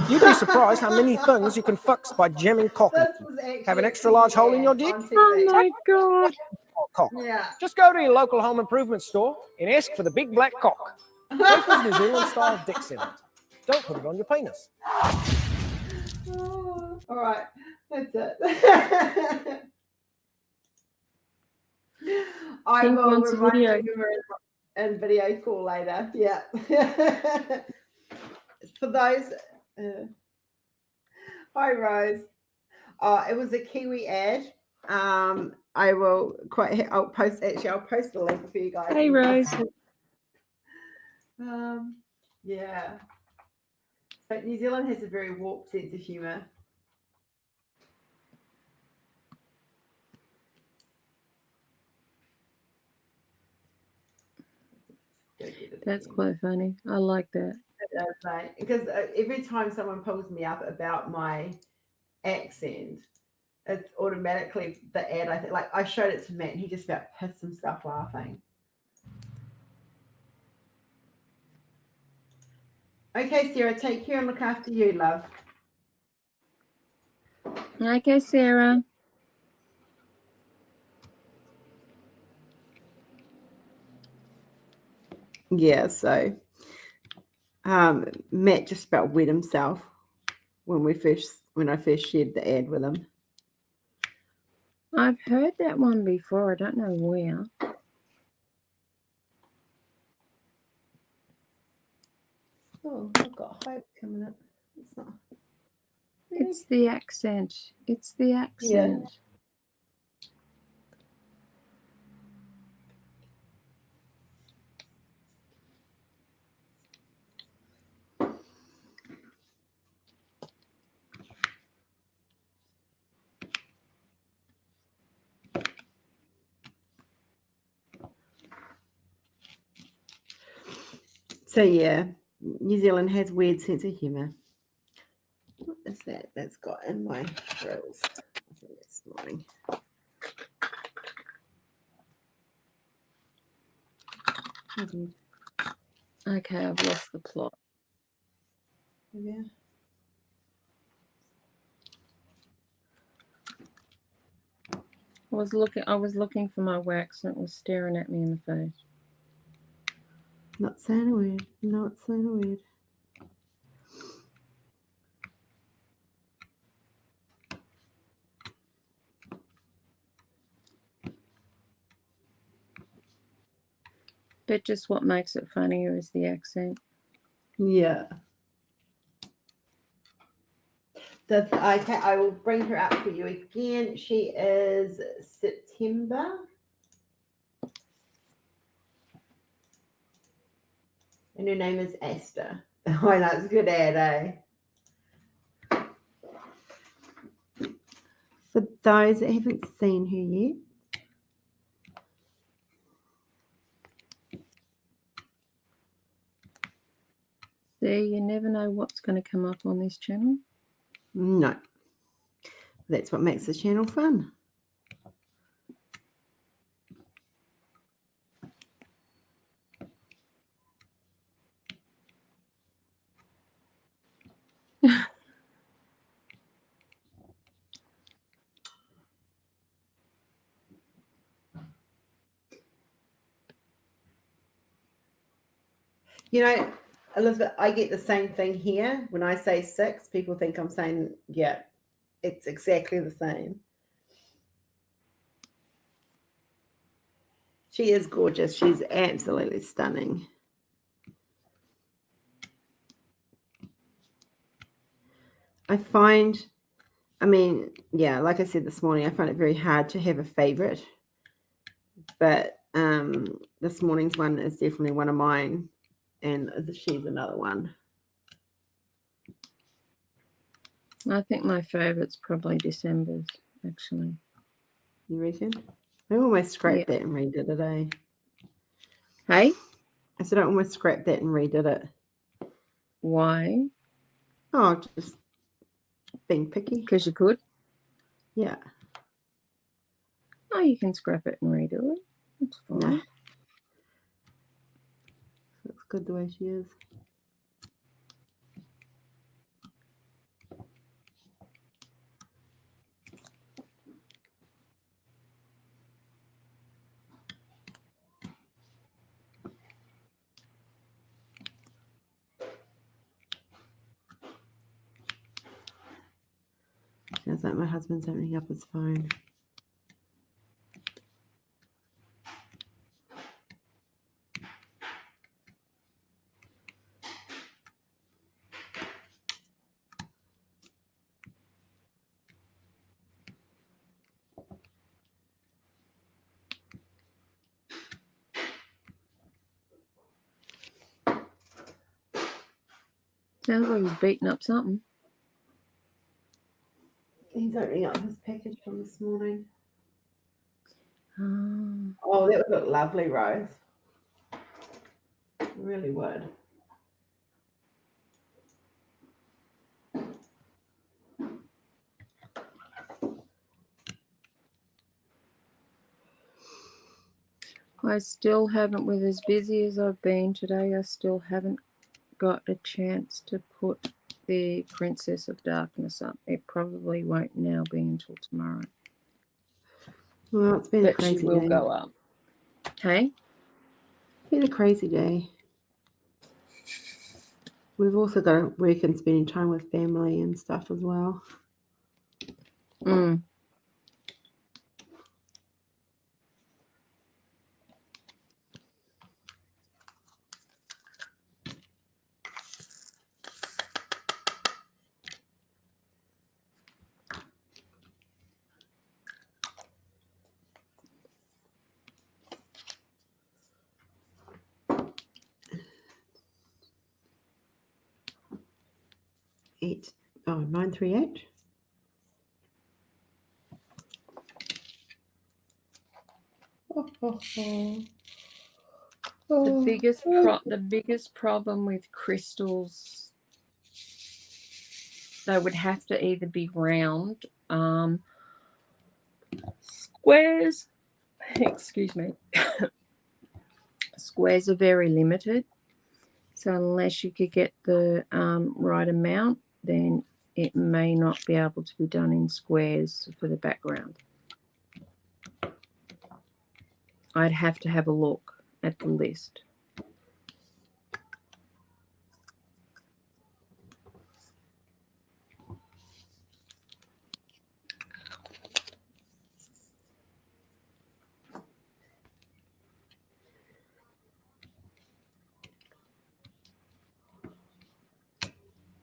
You'd be surprised how many things you can fix by jamming cock in it. Have an extra large hole in your dick? Oh my god. Cock. Yeah. Just go to your local home improvement store and ask for the big black cock. Schaefer's New Zealand style dick sealant. Don't put it on your penis. Oh, all right, that's it. I Pink will wants a remind video. you in video call later. Yeah. For those, hi Rose. It was a Kiwi ad I will I'll post the link for you guys. Hey, Rose. Yeah. But New Zealand has a very warped sense of humour. That's quite funny. I like that. Because every time someone pulls me up about my accent, it's automatically the ad. I think, like, I showed it to Matt and he just about pissed himself laughing. Okay, Sarah, take care and look after you, love. Okay, Sarah. Yeah, so Matt just about wet himself when I first shared the ad with him. I've heard that one before. I don't know where. Oh, I've got hope coming up. It's not. It's the accent. It's the accent. So yeah, New Zealand has weird sense of humour. What is that? That's got in my drills. I think this morning. Okay, I've lost the plot. Yeah. I was looking for my wax and it was staring at me in the face. Not saying a word. Not saying a word. But just what makes it funnier is the accent. Yeah. I will bring her up for you again. She is September. And her name is Esther. Oh, I know, it's a good ad, eh? For those that haven't seen her yet, See, you never know what's going to come up on this channel. no. That's what makes the channel fun. You know, Elizabeth, I get the same thing here. When I say 6, people think I'm saying, yeah, it's exactly the same. She is gorgeous. She's absolutely stunning. I mean, yeah, like I said this morning, I find it very hard to have a favorite. But this morning's one is definitely one of mine. And she's another one. I think my favourite's probably December's, actually. You reckon? I almost scrapped that and redid it, eh? Hey? I said I almost scrapped that and redid it. Why? Oh, just being picky. Because you could? Yeah. Oh, you can scrap it and redo it. That's fine. Nah. Looks good the way she is. Sounds like my husband's opening up his phone. Sounds like he's beating up something. He's opening up his package from this morning. Ah. Oh, that would look lovely, Rose. It really would. I still haven't, with as busy as I've been today, I still haven't got a chance to put the Princess of Darkness up. It probably won't now be until tomorrow. Well, it's been a But she crazy will day. go up. Okay? It's been a crazy day. We've also got to work and spending time with family and stuff as well. Mm. Eight. Oh, 938. The biggest problem with crystals, they would have to either be round, squares. Excuse me. Squares are very limited, so unless you could get the right amount, then it may not be able to be done in squares for the background. I'd have to have a look at the list.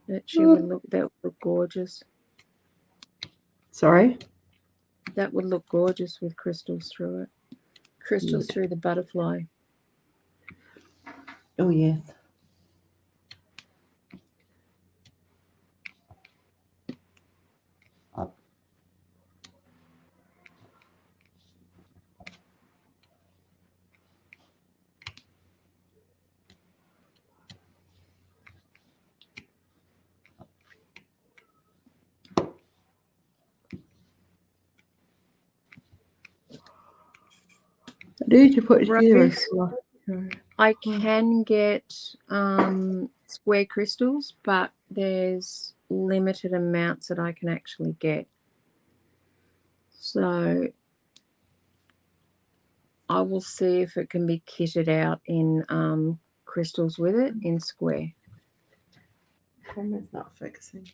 That would look gorgeous. Sorry? That would look gorgeous with crystals through it. Crystals through the butterfly. Oh, yes. I need to put together a swatch. I can get square crystals, but there's limited amounts that I can actually get. So I will see if it can be kitted out in crystals with it in square. Camera's not focusing.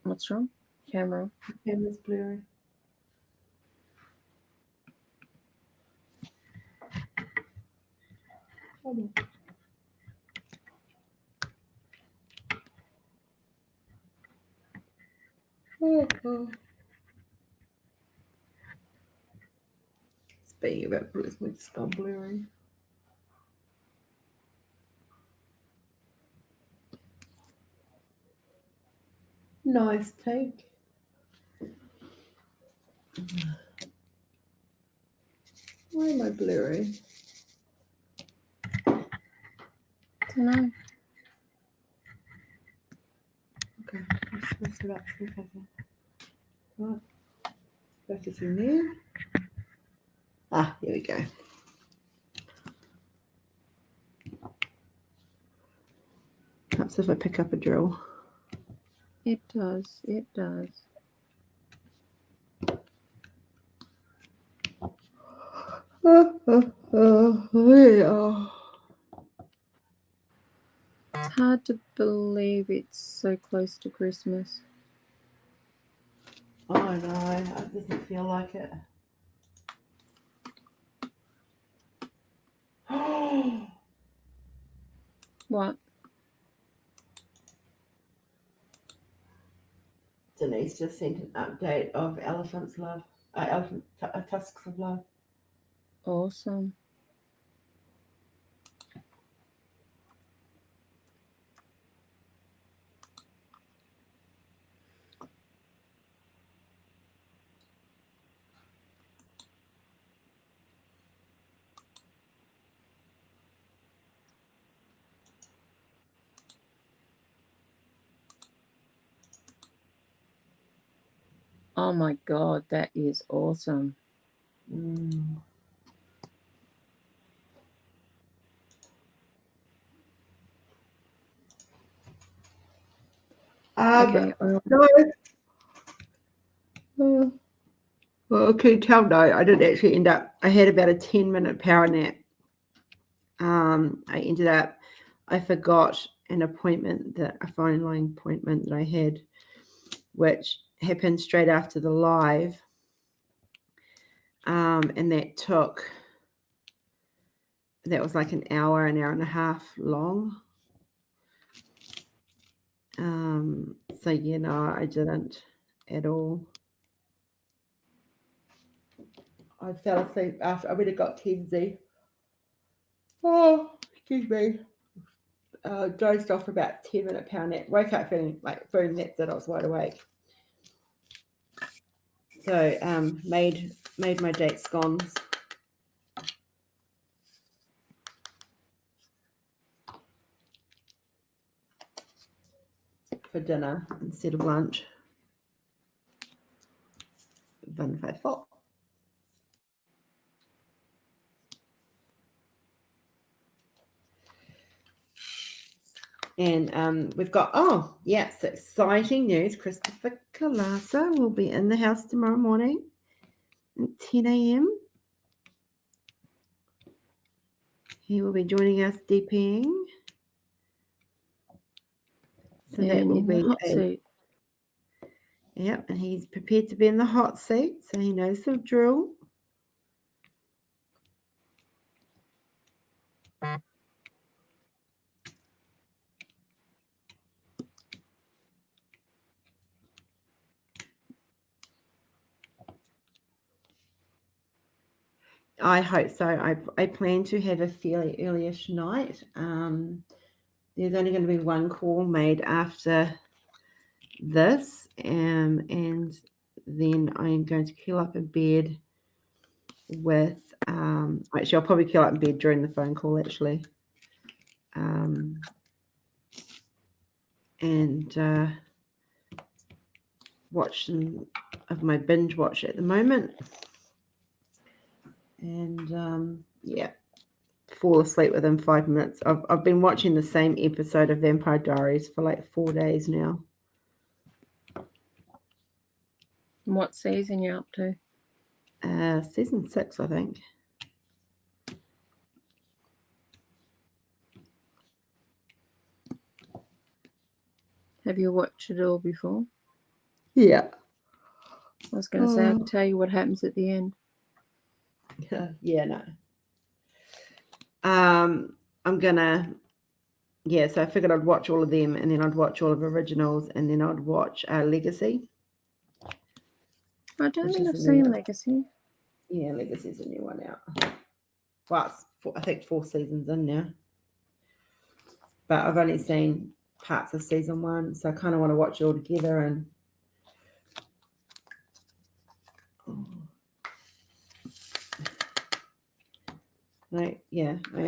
What's wrong? Camera. The camera's blurry. Come on. Speaking about blue, it's just gone blurry. Nice take. Why am I blurry? Don't know. Okay, let's mix it up. See if I can. Right. Focus in there. Ah, here we go. Perhaps if I pick up a drill. It does. It does. Yeah. It's hard to believe it's so close to Christmas. Oh no, it doesn't feel like it. What? Denise just sent an update of Elephant's Love, Tusks of Love. Awesome. Oh my God, that is awesome. Okay. No. Well, can you tell? No, I didn't actually end up. I had about a 10-minute power nap. I forgot a phone line appointment that I had, which happened straight after the live. And that was like an hour and a half long. So no, I didn't at all. I fell asleep after I would have got Kenzie. Oh, excuse me. Dozed off for about 10-minute power nap. Woke up feeling like boom, that's it. I was wide awake. So made my date scones for dinner instead of lunch. 154. And we've got, so exciting news. Christopher Kalasa will be in the house tomorrow morning at 10 a.m. He will be joining us DPing. So that will be the hot seat. Yep, and he's prepared to be in the hot seat, so he knows the drill. I hope so. I plan to have a fairly early-ish night. There's only going to be one call made after this, and then I'm going to curl up in bed with actually I'll probably curl up in bed during the phone call actually. And watch some of my binge watch at the moment. And fall asleep within 5 minutes. I've been watching the same episode of Vampire Diaries for like 4 days now. What season you up to? Season 6, I think. Have you watched it all before? Yeah. I was going to say, I can tell you what happens at the end. Yeah, no. I'm gonna. Yeah, so I figured I'd watch all of them, and then I'd watch all of originals, and then I'd watch Legacy. I don't think I've seen Legacy. Yeah, Legacy's a new one out. Well, I think 4 seasons in now. But I've only seen parts of season 1, so I kind of want to watch it all together. And I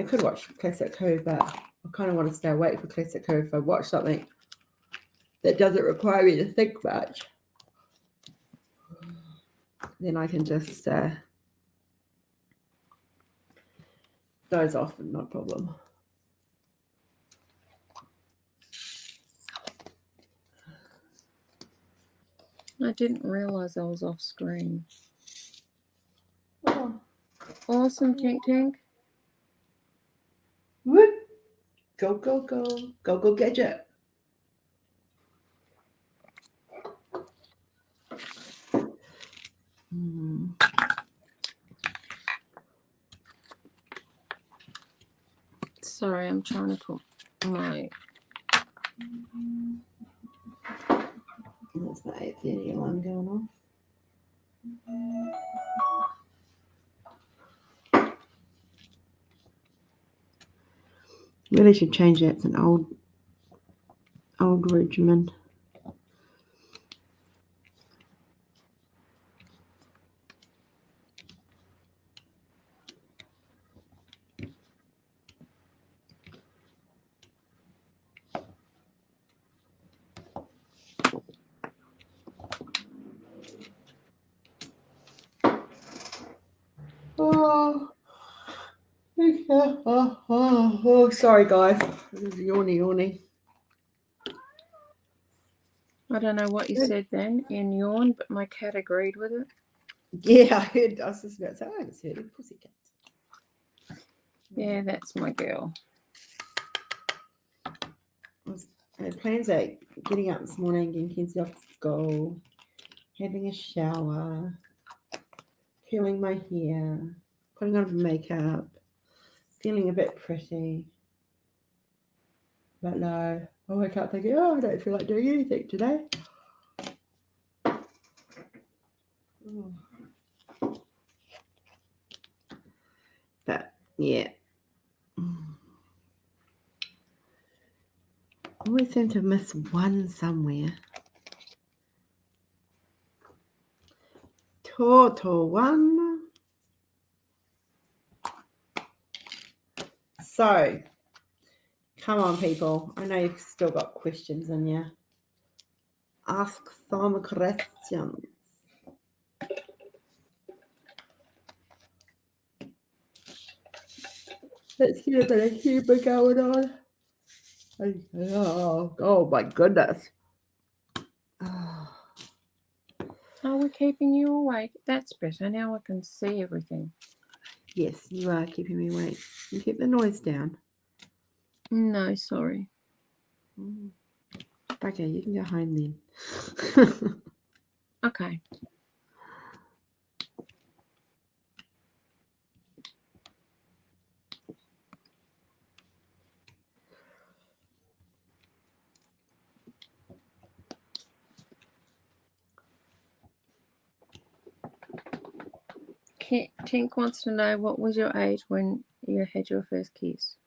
could watch Classic Who, but I kind of want to stay awake for Classic Who if I watch something that doesn't require me to think much. Then I can just doze off and no problem. I didn't realize I was off screen. Oh. Awesome, Tank Tank. Whoop. Go, go, go. Go, go, gadget. Sorry, I'm trying to put my... That's my 8:30 alarm going off. Really should change that. It's an old regimen. Oh, sorry, guys. This is yawny. I don't know what you said then in yawn, but my cat agreed with it. Yeah, I heard. I was just about to say, I just heard a pussycat. Yeah, that's my girl. I had plans at getting up this morning, getting Kenzie off to school, having a shower, curling my hair, putting on makeup, feeling a bit pretty. But no, I wake up thinking, oh, I don't feel like doing anything today. Oh. But yeah. Always seem to miss one somewhere. Total one. So, come on, people. I know you've still got questions in you. Ask some questions. Let's get a bit of humor going on. Oh my goodness. Oh, we're keeping you awake. That's better. Now I can see everything. Yes, you are keeping me awake. You keep the noise down. No, sorry. Okay, you can go home then. Okay. Tink wants to know, what was your age when you had your first kiss?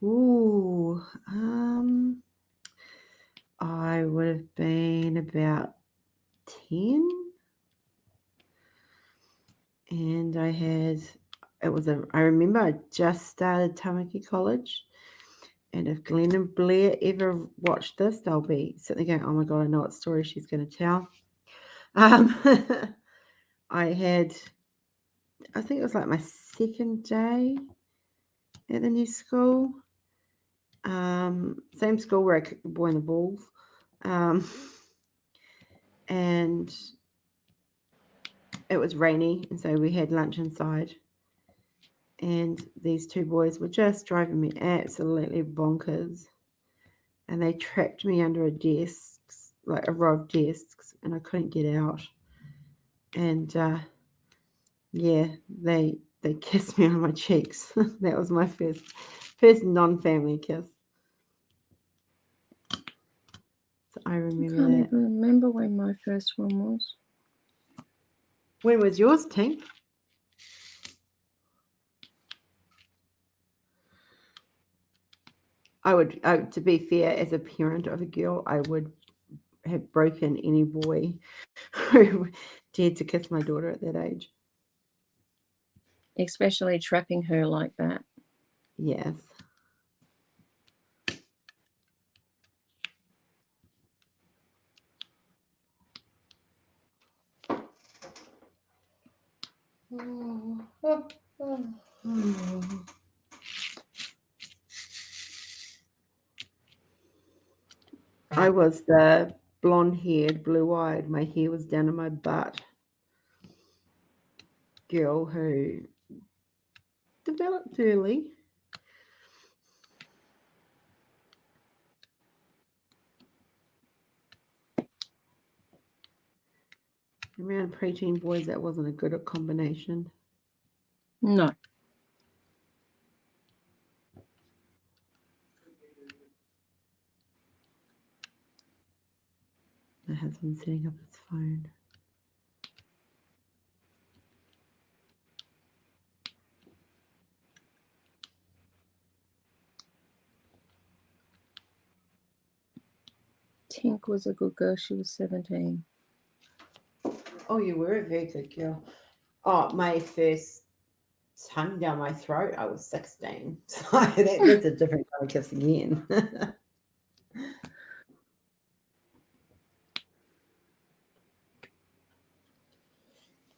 Ooh, I would have been about 10, and I remember I just started Tamaki College, and if Glenn and Blair ever watch this, they'll be sitting there going, oh my God, I know what story she's going to tell. I think it was like my second day at the new school. Same school where I kicked the boy in the balls. And it was rainy, and so we had lunch inside. And these two boys were just driving me absolutely bonkers. And they trapped me under a desk, like a row of desks, and I couldn't get out. And yeah, they kissed me on my cheeks. That was my first non-family kiss. So I remember Can't that. even remember when my first one was. When was yours, Tink? To be fair, as a parent of a girl, I would have broken any boy who dared to kiss my daughter at that age. Especially trapping her like that. Yes. I was the blonde-haired, blue-eyed, my hair was down in my butt girl who developed early. Around preteen boys, that wasn't a good combination. No. My husband's setting up his phone. Tink was a good girl. She was 17. Oh, you were a very good girl. Oh, my first tongue down my throat, I was 16. So that's a different kind of kiss again.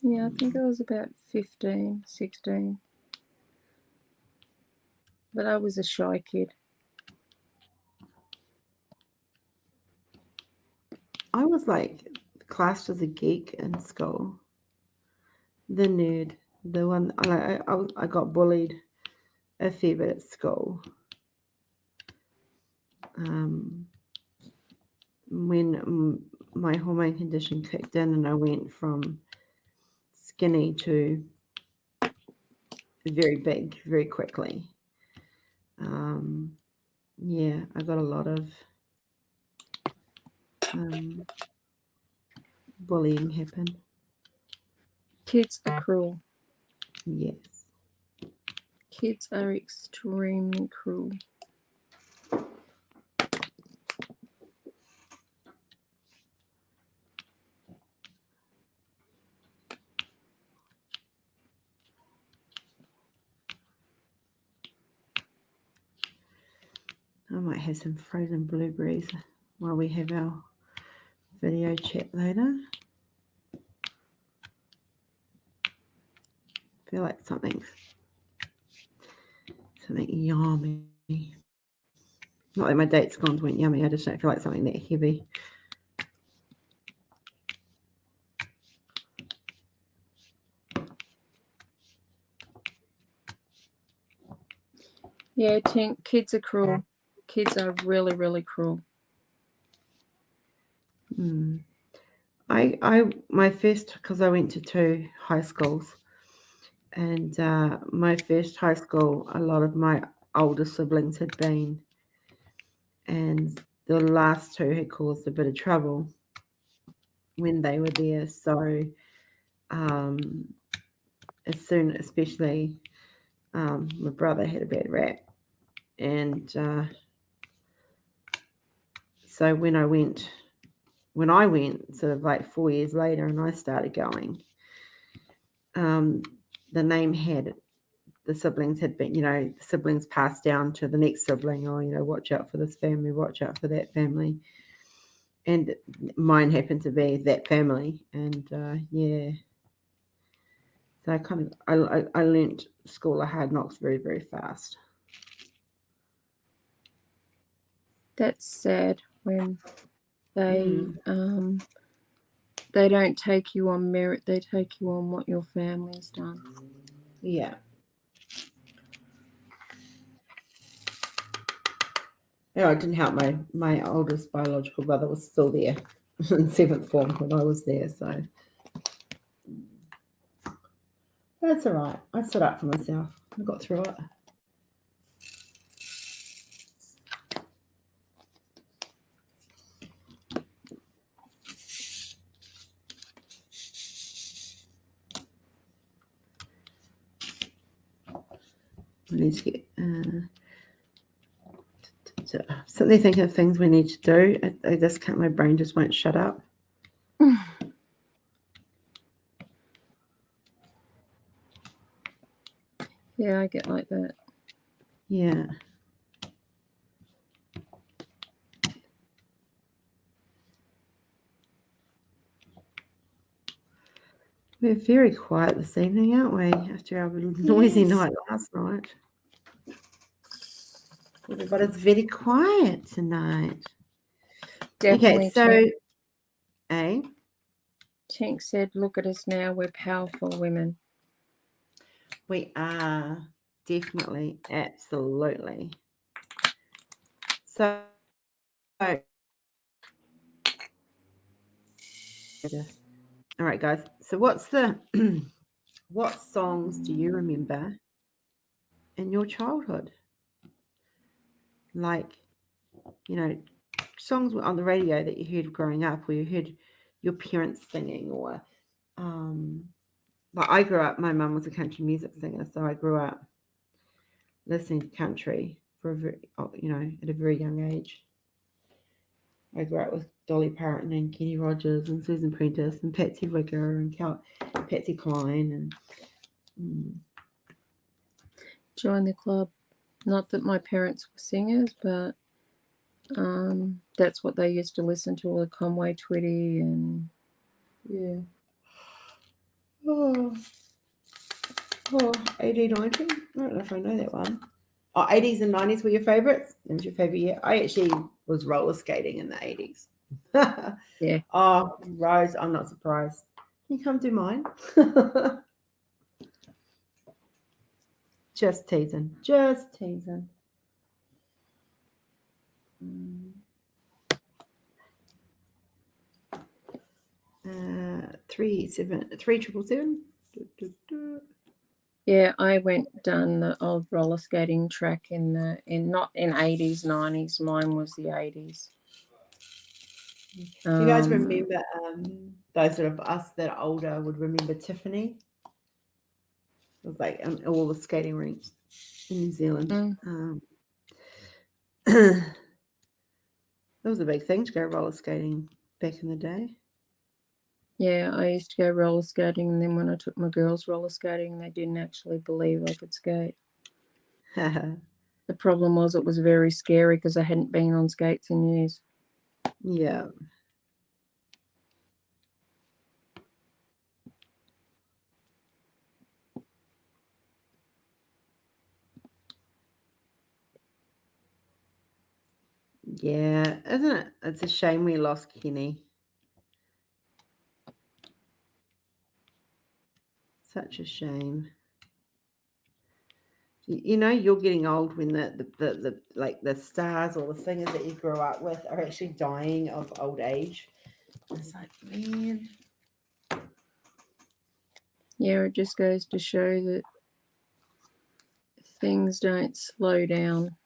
Yeah, I think I was about 15, 16. But I was a shy kid. I was like classed as a geek in school. The nerd, the one I got bullied a fair bit at school. When my hormone condition kicked in and I went from skinny to very big very quickly. Yeah, I got a lot of bullying happen. Kids are cruel. Yes. Kids are extremely cruel. I might have some frozen blueberries while we have our video chat later. Feel like something yummy. Not that my date scones weren't yummy, I just don't feel like something that heavy. Yeah, Tink, kids are cruel. Kids are really, really cruel. My first, because I went to 2 high schools, and my first high school, a lot of my older siblings had been, and the last 2 had caused a bit of trouble when they were there. So especially my brother had a bad rap, and so when I went sort of like 4 years later and I started going, the name had, the siblings had been, the siblings passed down to the next sibling, or, watch out for this family, watch out for that family. And mine happened to be that family. And yeah. So I learnt School of Hard Knocks very, very fast. That's sad when they don't take you on merit, they take you on what your family's done. Yeah. Yeah, it didn't help. My oldest biological brother was still there in 7th form when I was there, so that's all right. I stood up for myself. I got through it. We need to get suddenly thinking of things we need to do. I just can't. My brain just won't shut up. Yeah, I get like that. Yeah. We're very quiet this evening, aren't we? After our noisy night last night. Everybody's very quiet tonight. Definitely. Okay, so Tink said, look at us now, we're powerful women. We are, definitely, absolutely. So all right, guys. So what's the what songs do you remember in your childhood? Like, songs on the radio that you heard growing up, or you heard your parents singing, or I grew up, my mum was a country music singer, so I grew up listening to country for at a very young age. I grew up with Dolly Parton and Kenny Rogers and Susan Prentice and Patsy Rigger and Patsy Cline and Join the club. Not that my parents were singers, but that's what they used to listen to, all the Conway Twitty and yeah. Oh, 80, 90. I don't know if I know that one. Oh, 80s and 90s were your favorites? That was your favorite year? I actually was roller skating in the 80s. Yeah. Oh, Rose, I'm not surprised. Can you come do mine? Just teasing. Just teasing. 377. Yeah, I went down the old roller skating track in not in 80s, 90s. Mine was the 80s. You guys remember those of us that are older would remember Tiffany? It was like all the skating rinks in New Zealand. That was a big thing to go roller skating back in the day. Yeah, I used to go roller skating, and then when I took my girls roller skating, they didn't actually believe I could skate. The problem was it was very scary because I hadn't been on skates in years. Yeah. Yeah, isn't it? It's a shame we lost Kenny. Such a shame. You know, you're getting old when the like the stars or the singers that you grew up with are actually dying of old age. It's like, man. Yeah, it just goes to show that things don't slow down.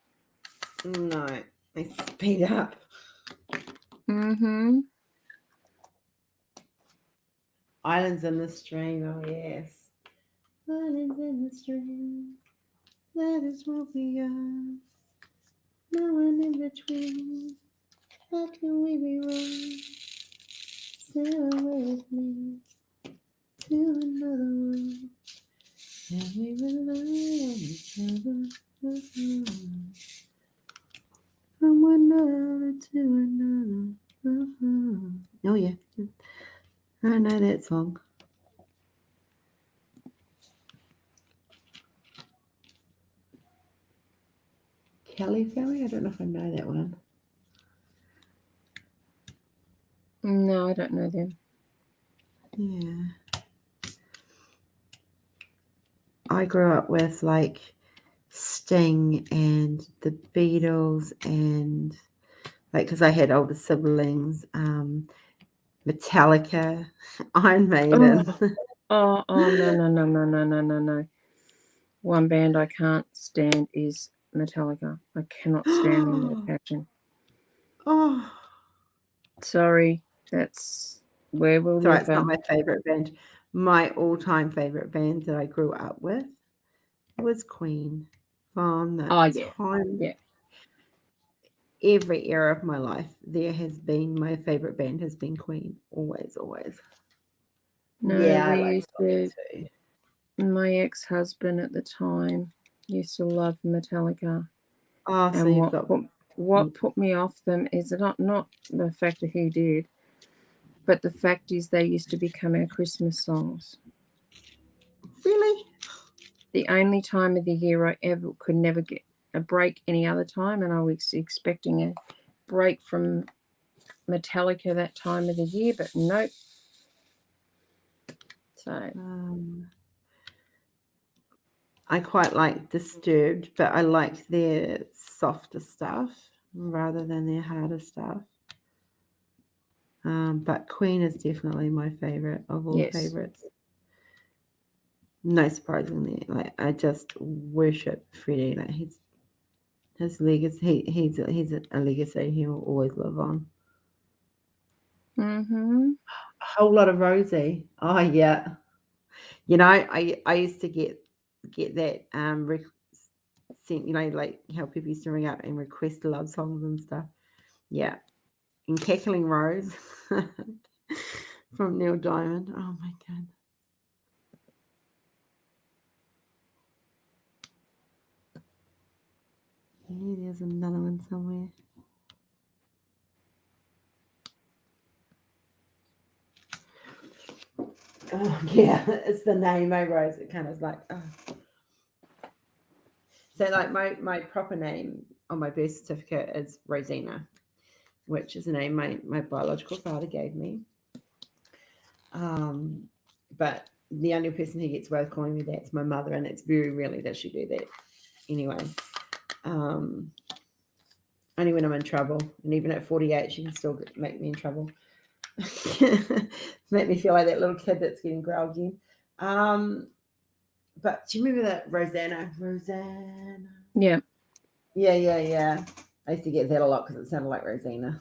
No, they speed up. Mm-hmm. Islands in the Stream, oh yes. Islands in the Stream, that is what we are. No one in between. How can we be wrong? Sail away with me to another world. And we rely on each other. From one another to another. Oh yeah, I know that song. Kelly Ferry? I don't know if I know that one. No, I don't know them. Yeah. I grew up with like Sting and the Beatles and like because I had older siblings, Metallica, Iron Maiden. Oh, no. One band I can't stand is Metallica. I cannot stand them with a passion. Oh, sorry, that's where we'll sorry, it's differ. not my favorite band. My all-time favorite band that I grew up with was Queen. From the time, Yeah. every era of my life, there has been my favorite band has been Queen. Always, always. No, Yeah, we I used like to. My ex-husband at the time used to love Metallica. Oh, so and you've got what put me off them is not the fact that he did, but the fact is they used to become our Christmas songs. Really? The only time of the year I ever could never get a break any other time, and I was expecting a break from Metallica that time of the year, but nope. So I quite like Disturbed, but I like their softer stuff rather than their harder stuff. But Queen is definitely my favorite of all favorites. No surprisingly, like I just worship Freddie. Like his legacy. He's a legacy he will always live on. Mm-hmm. A whole lot of Rosie. Oh yeah. You know, I used to get that sent, you know, like how people used to ring up and request love songs and stuff. Yeah. And Cackling Rose from Neil Diamond. Oh my god. Yeah, there's another one somewhere. Oh, yeah, it's the name, Rose. It kind of like, oh. So like my proper name on my birth certificate is Rosina, which is a name my biological father gave me. But the only person who gets away with calling me that's my mother, and it's very rarely that she do that anyway. Only when I'm in trouble, and even at 48 she can still make me in trouble. Make me feel like that little kid that's getting growled in. But do you remember that Rosanna? Yeah. Yeah. I used to get that a lot because it sounded like Rosanna.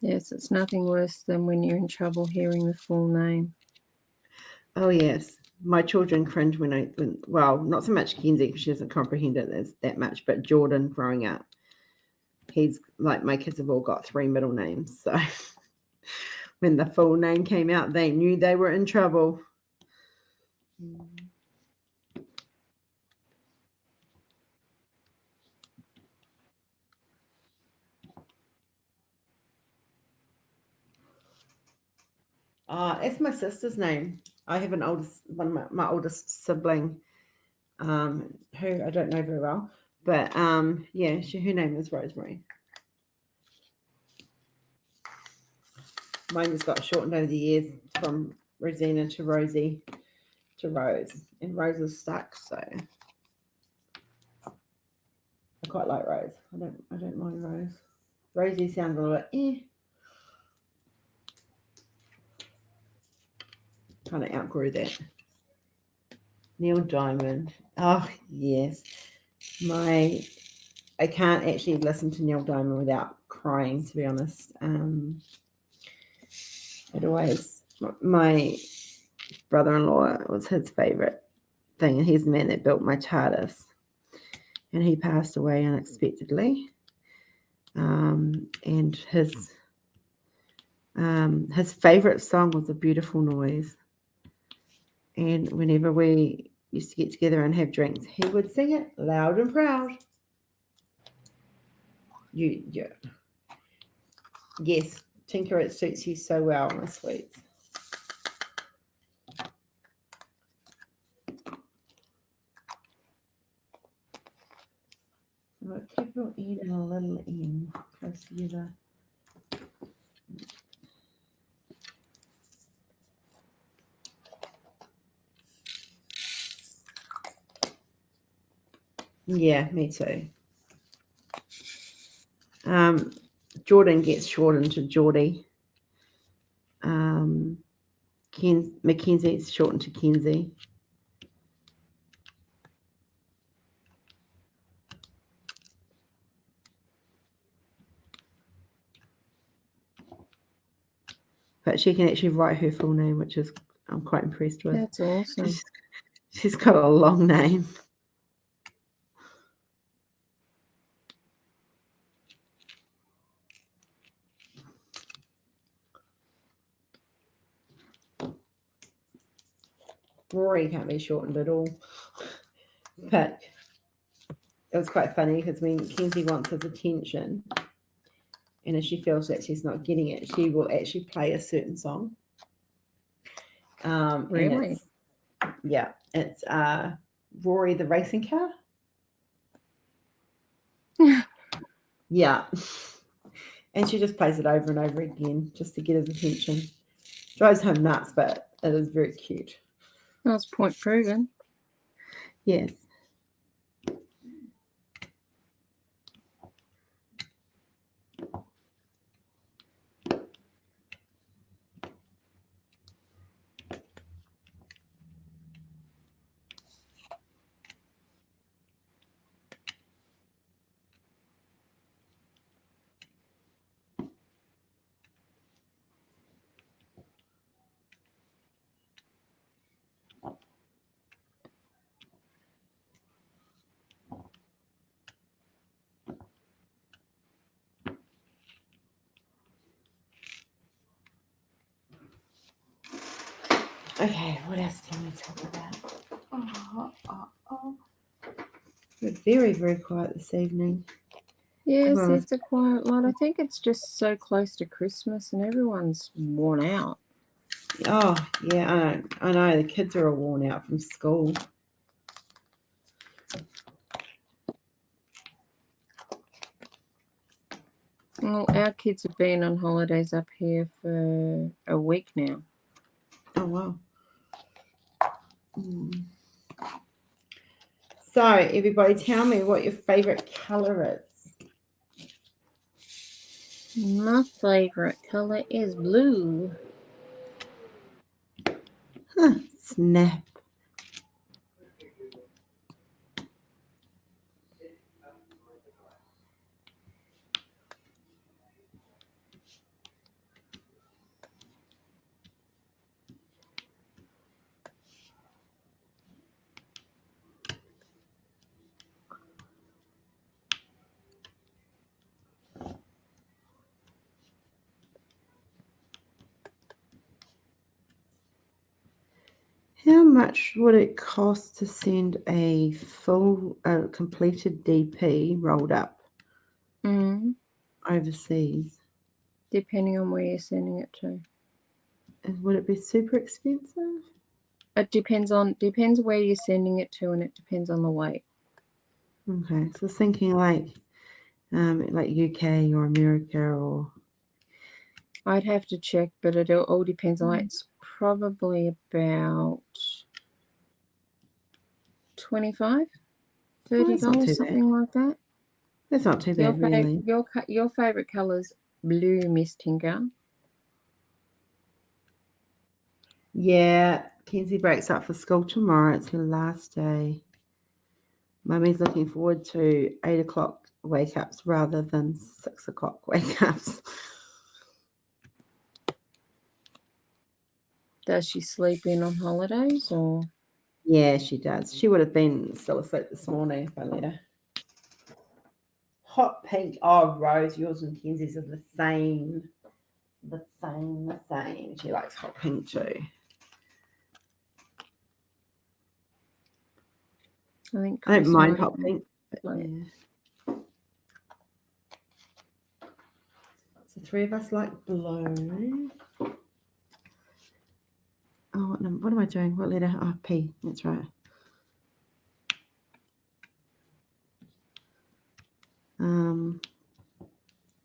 Yes, it's nothing worse than when you're in trouble hearing the full name. Oh yes, my children cringe when well, not so much Kenzie because she doesn't comprehend it as that much, but Jordan growing up, he's like my kids have all got 3 middle names, so when the full name came out, they knew they were in trouble. It's my sister's name. I have an my oldest sibling, who I don't know very well, but yeah, her name is Rosemary. Mine just got shortened over the years from Rosina to Rosie to Rose, and Rose is stuck. So I quite like Rose. I don't mind Rose. Rosie sounds a little bit Kind of outgrew that. Neil Diamond. Oh yes, I can't actually listen to Neil Diamond without crying. To be honest, it always my brother-in-law was his favorite thing, and he's the man that built my TARDIS, and he passed away unexpectedly. And his favorite song was A Beautiful Noise, and whenever we used to get together and have drinks, he would sing it loud and proud. Yes, Tinker, it suits you so well, my sweets. I've got capital N and a little n close together. Yeah, me too. Jordan gets shortened to Geordie. Mackenzie's shortened to Kenzie. But she can actually write her full name, which is I'm quite impressed with. That's awesome. She's got a long name. Rory can't be shortened at all. But it was quite funny because when Kenzie wants his attention, and if she feels that she's not getting it, she will actually play a certain song. Really? It's Rory the racing car. Yeah. And she just plays it over and over again just to get his attention. Drives him nuts, but it is very cute. That's point proven. Yes. Okay, what else can we talk about? We're very, very quiet this evening. Yes, Well, it's a quiet lot. I think it's just so close to Christmas and everyone's worn out. Oh, yeah, I know. The kids are all worn out from school. Well, our kids have been on holidays up here for a week now. Oh, wow. So, everybody, tell me what your favorite color is. My favorite color is blue. Snap. How much would it cost to send a full, completed DP rolled up overseas? Depending on where you're sending it to. And would it be super expensive? It depends where you're sending it to, and it depends on the weight. Okay, so thinking like UK or America or. I'd have to check, but it all depends on it's probably about $25, $30, something like that. That's not too bad, really. Your favorite color's blue, Miss Tinker. Yeah, Kenzie breaks up for school tomorrow. It's her last day. Mummy's looking forward to 8 o'clock wake ups rather than 6 o'clock wake ups. Does she sleep in on holidays or? Yeah, she does. She would have been still asleep this morning if I let her. Hot pink. Oh, Rose, yours and Kenzie's are the same. The same. She likes hot pink too. I don't mind hot pink. But yeah. So 3 of us like blue. Oh, what am I doing? What letter? Oh, P. That's right.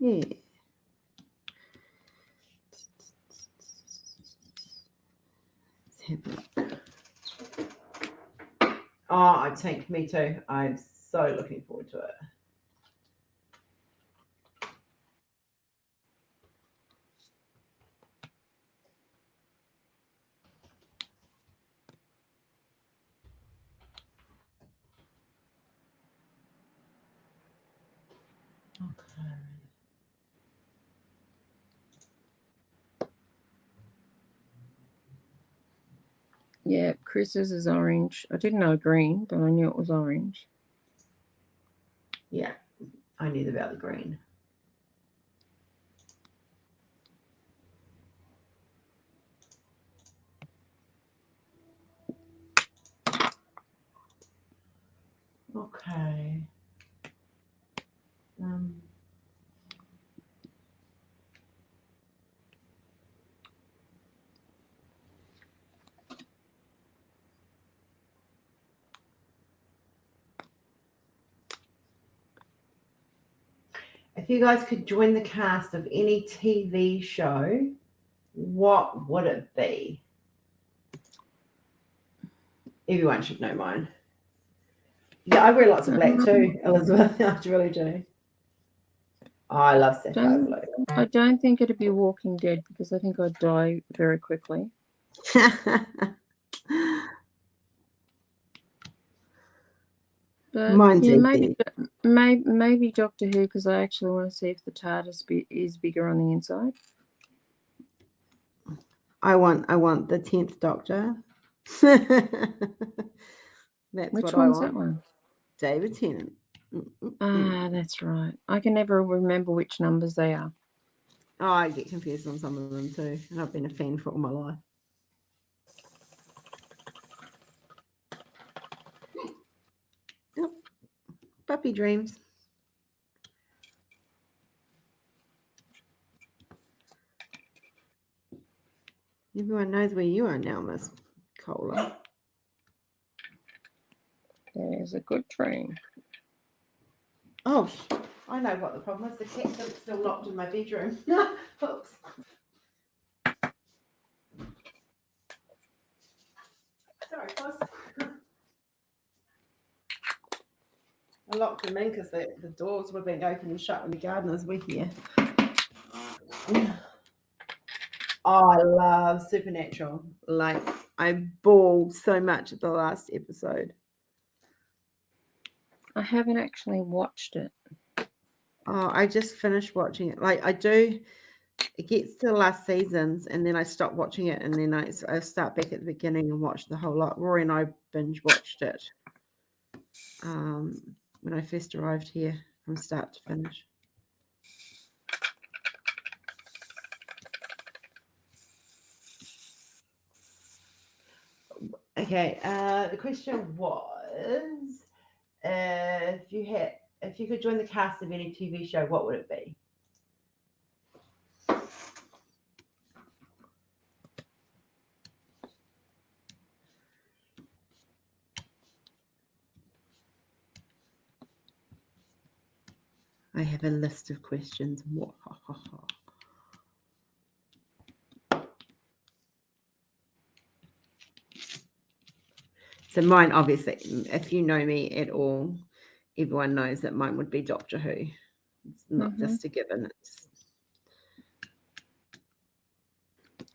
Yeah. Let's have a look. Oh, I think me too. I'm so looking forward to it. Okay. Yeah, Chris's is orange. I didn't know green, but I knew it was orange. Yeah, I knew about the green. Okay. If you guys could join the cast of any TV show, what would it be? Everyone should know mine. Yeah, I wear lots of black too, Elizabeth. I really do. Oh, I love sapphire blue. I don't think it'd be Walking Dead because I think I'd die very quickly. But Mine's yeah, easy. maybe Doctor Who because I actually want to see if the TARDIS is bigger on the inside. I want the 10th Doctor. That's Which what one's I want. that one? David Tennant. Ah, that's right. I can never remember which numbers they are. Oh, I get confused on some of them too, and I've been a fan for all my life. Yep. puppy dreams. Everyone knows where you are now, Miss Cola. There's a good dream. Oh, I know what the problem is. The cat's still locked in my bedroom. Oops. Sorry, boss. I locked him in because the doors were being opened and shut when the gardeners were here. Oh, I love Supernatural. Like, I bawled so much at the last episode. I haven't actually watched it. Oh, I just finished watching it. Like, I do, it gets to the last seasons and then I stop watching it and then I start back at the beginning and watch the whole lot. Rory and I binge watched it when I first arrived here from start to finish. Okay, the question was, if you could join the cast of any TV show, what would it be? I have a list of questions. So mine, obviously, if you know me at all, everyone knows that mine would be Doctor Who. It's not just a given. It's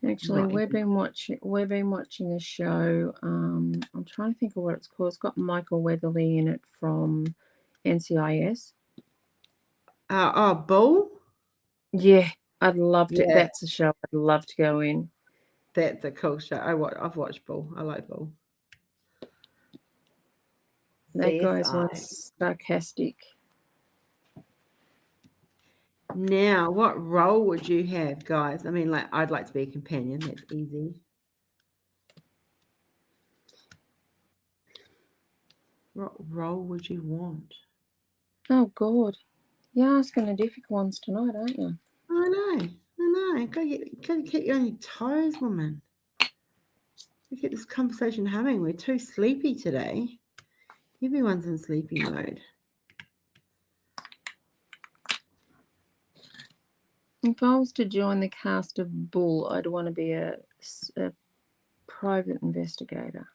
Actually, not we've been watching a show. I'm trying to think of what it's called. It's got Michael Weatherly in it from NCIS. Bull? Yeah, I'd love to. Yeah. That's a show I'd love to go in. That's a cool show. I've watched Bull. I like Bull. That guy's CSI. was sarcastic. Now, what role would you have, guys? I mean, like, I'd like to be a companion. That's easy. What role would you want? Oh God, you're asking the difficult ones tonight, aren't you? I know. Gotta keep you on your toes, woman. We get this conversation humming. We're too sleepy today. Everyone's in sleepy mode. If I was to join the cast of Bull, I'd want to be a private investigator.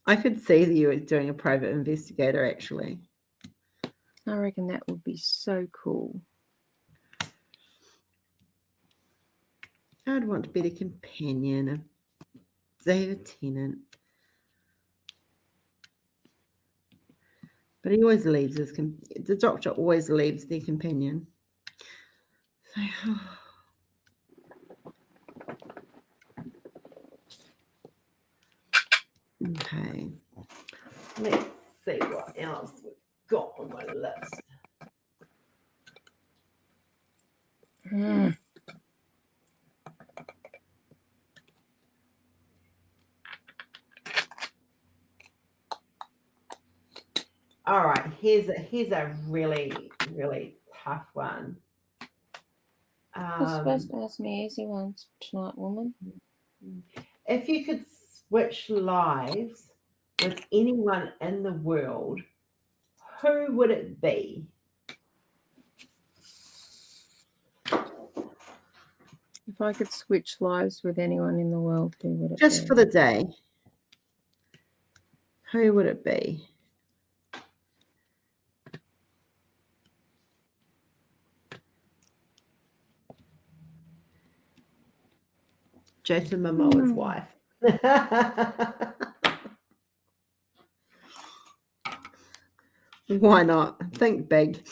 I could see that you were doing a private investigator, actually. I reckon that would be so cool. I'd want to be the companion of David Tennant. But he always leaves the Doctor always leaves their companion. So, okay. Let's see what else we've got on my list. All right, here's a really, really tough one. You're supposed to ask me easy ones tonight, woman. If you could switch lives with anyone in the world, who would it be? If I could switch lives with anyone in the world, who would it be? Just for the day. Who would it be? Jason Momoa's wife. Why not? Think big.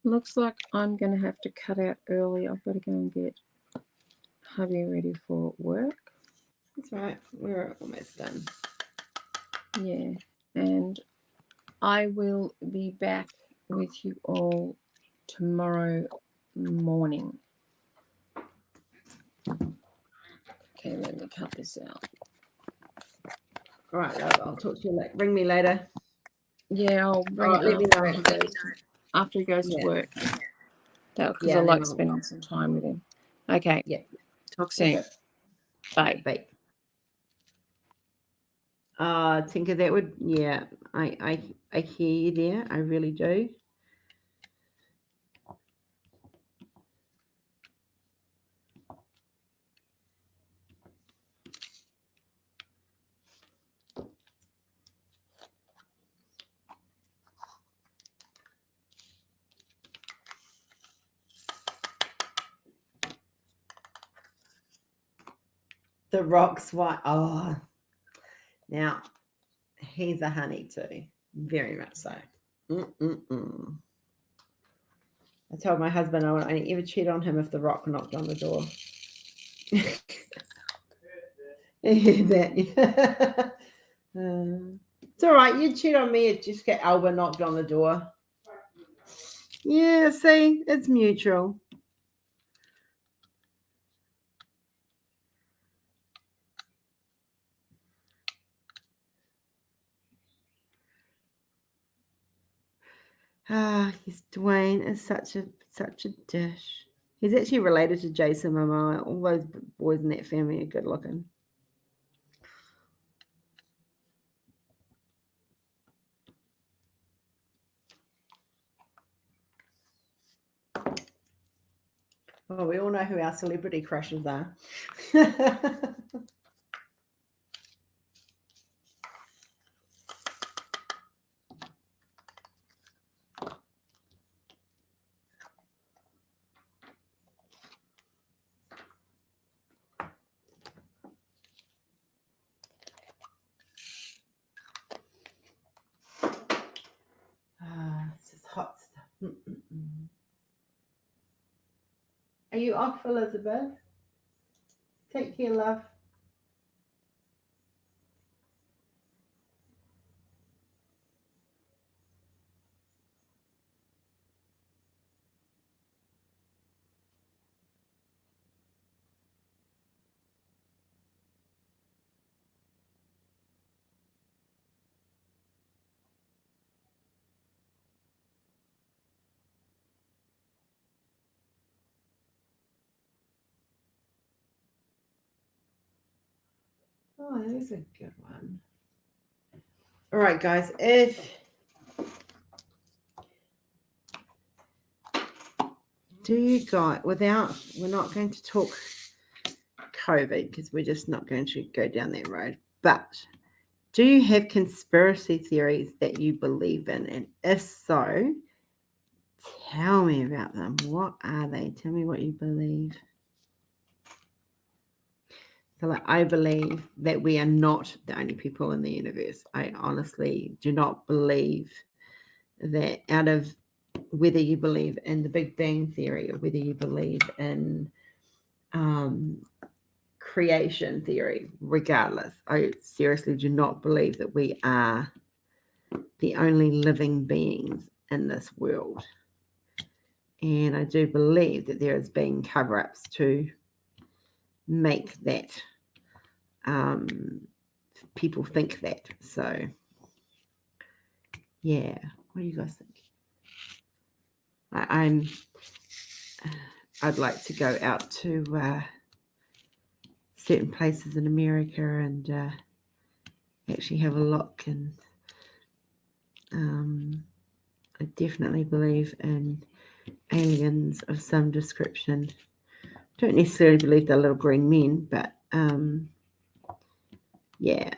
Looks like I'm going to have to cut out early. I've got to go and get hubby ready for work. That's right. We're almost done. Yeah. And I will be back with you all tomorrow morning. Okay, let me cut this out. All right, love. I'll talk to you later. Ring me later. Yeah, I'll ring Let me after know. after he goes to Yeah. work. Because Yeah, I then like I'll- spending some time with him. Okay. Yeah. Talk soon. Okay. Bye. Bye. Tinker, that would, yeah, I hear you there. I really do. The Rock's white. Oh, now he's a honey too. Very much so. I told my husband I would only ever cheat on him if The Rock knocked on the door. That. It's all right. You cheat on me if just get Alba knocked on the door. Yeah, see, it's mutual. Yes, Dwayne is such a dish. He's actually related to Jason Momoa. All those boys in that family are good looking. Oh, we all know who our celebrity crushes are. It's just hot stuff. Are you off, Elizabeth? Take care, love. Oh, that is a good one. All right, guys. We're not going to talk COVID because we're just not going to go down that road. But do you have conspiracy theories that you believe in? And if so, tell me about them. What are they? Tell me what you believe. So, like, I believe that we are not the only people in the universe. I honestly do not believe that, out of whether you believe in the Big Bang Theory or whether you believe in creation theory, regardless, I seriously do not believe that we are the only living beings in this world. And I do believe that there has been cover-ups to make that people think that. So yeah, what do you guys think? I'd like to go out to certain places in America and actually have a look, and I definitely believe in aliens of some description. Don't necessarily believe they're little green men, but yeah,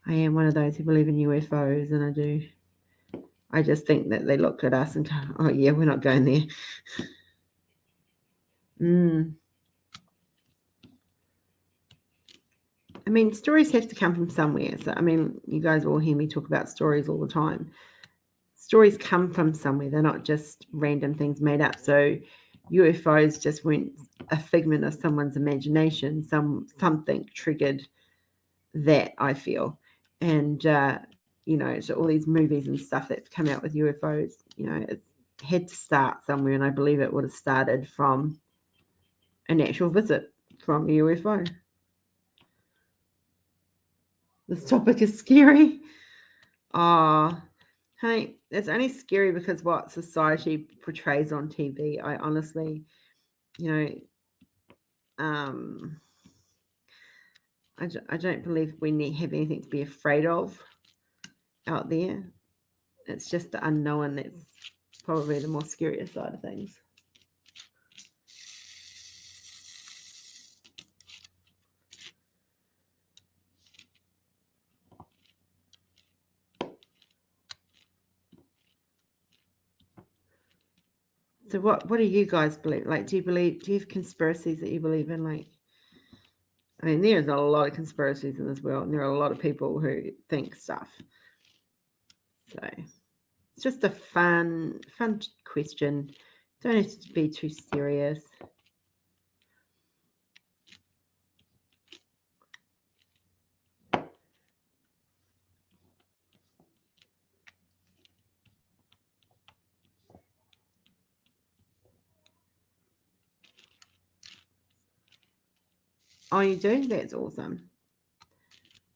I am one of those who believe in UFOs, and I just think that they looked at us and go, oh yeah, we're not going there. I mean, stories have to come from somewhere. So, I mean, you guys all hear me talk about stories all the time. Stories come from somewhere. They're not just random things made up. So UFOs just weren't a figment of someone's imagination. Something triggered that, I feel. And, so all these movies and stuff that's come out with UFOs, it had to start somewhere. And I believe it would have started from an actual visit from a UFO. This topic is scary. Oh, honey, it's only scary because what society portrays on TV. I honestly, I don't believe we have anything to be afraid of out there. It's just the unknown that's probably the more scarier side of things. So what do you guys believe? Like, do you have conspiracies that you believe in? Like, I mean, there's a lot of conspiracies in this world, and there are a lot of people who think stuff. So it's just a fun question. Don't have to be too serious. Oh, you do? That's awesome.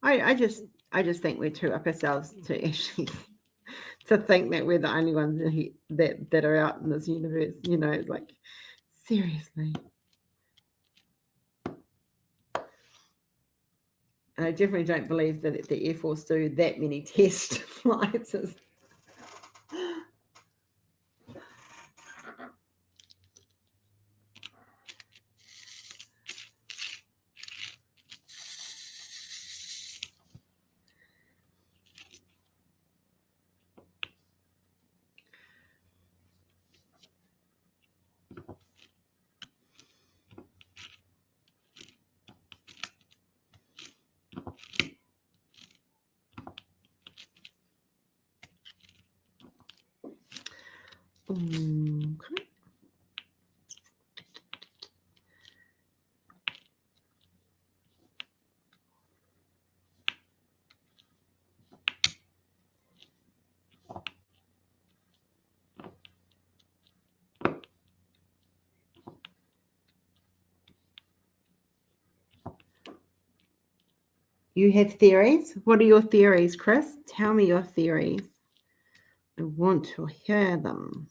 I just think we're too up ourselves to actually to think that we're the only ones that are out in this universe. It's like, seriously. And I definitely don't believe that the Air Force do that many test flights. Okay. You have theories? What are your theories, Chris? Tell me your theories. I want to hear them.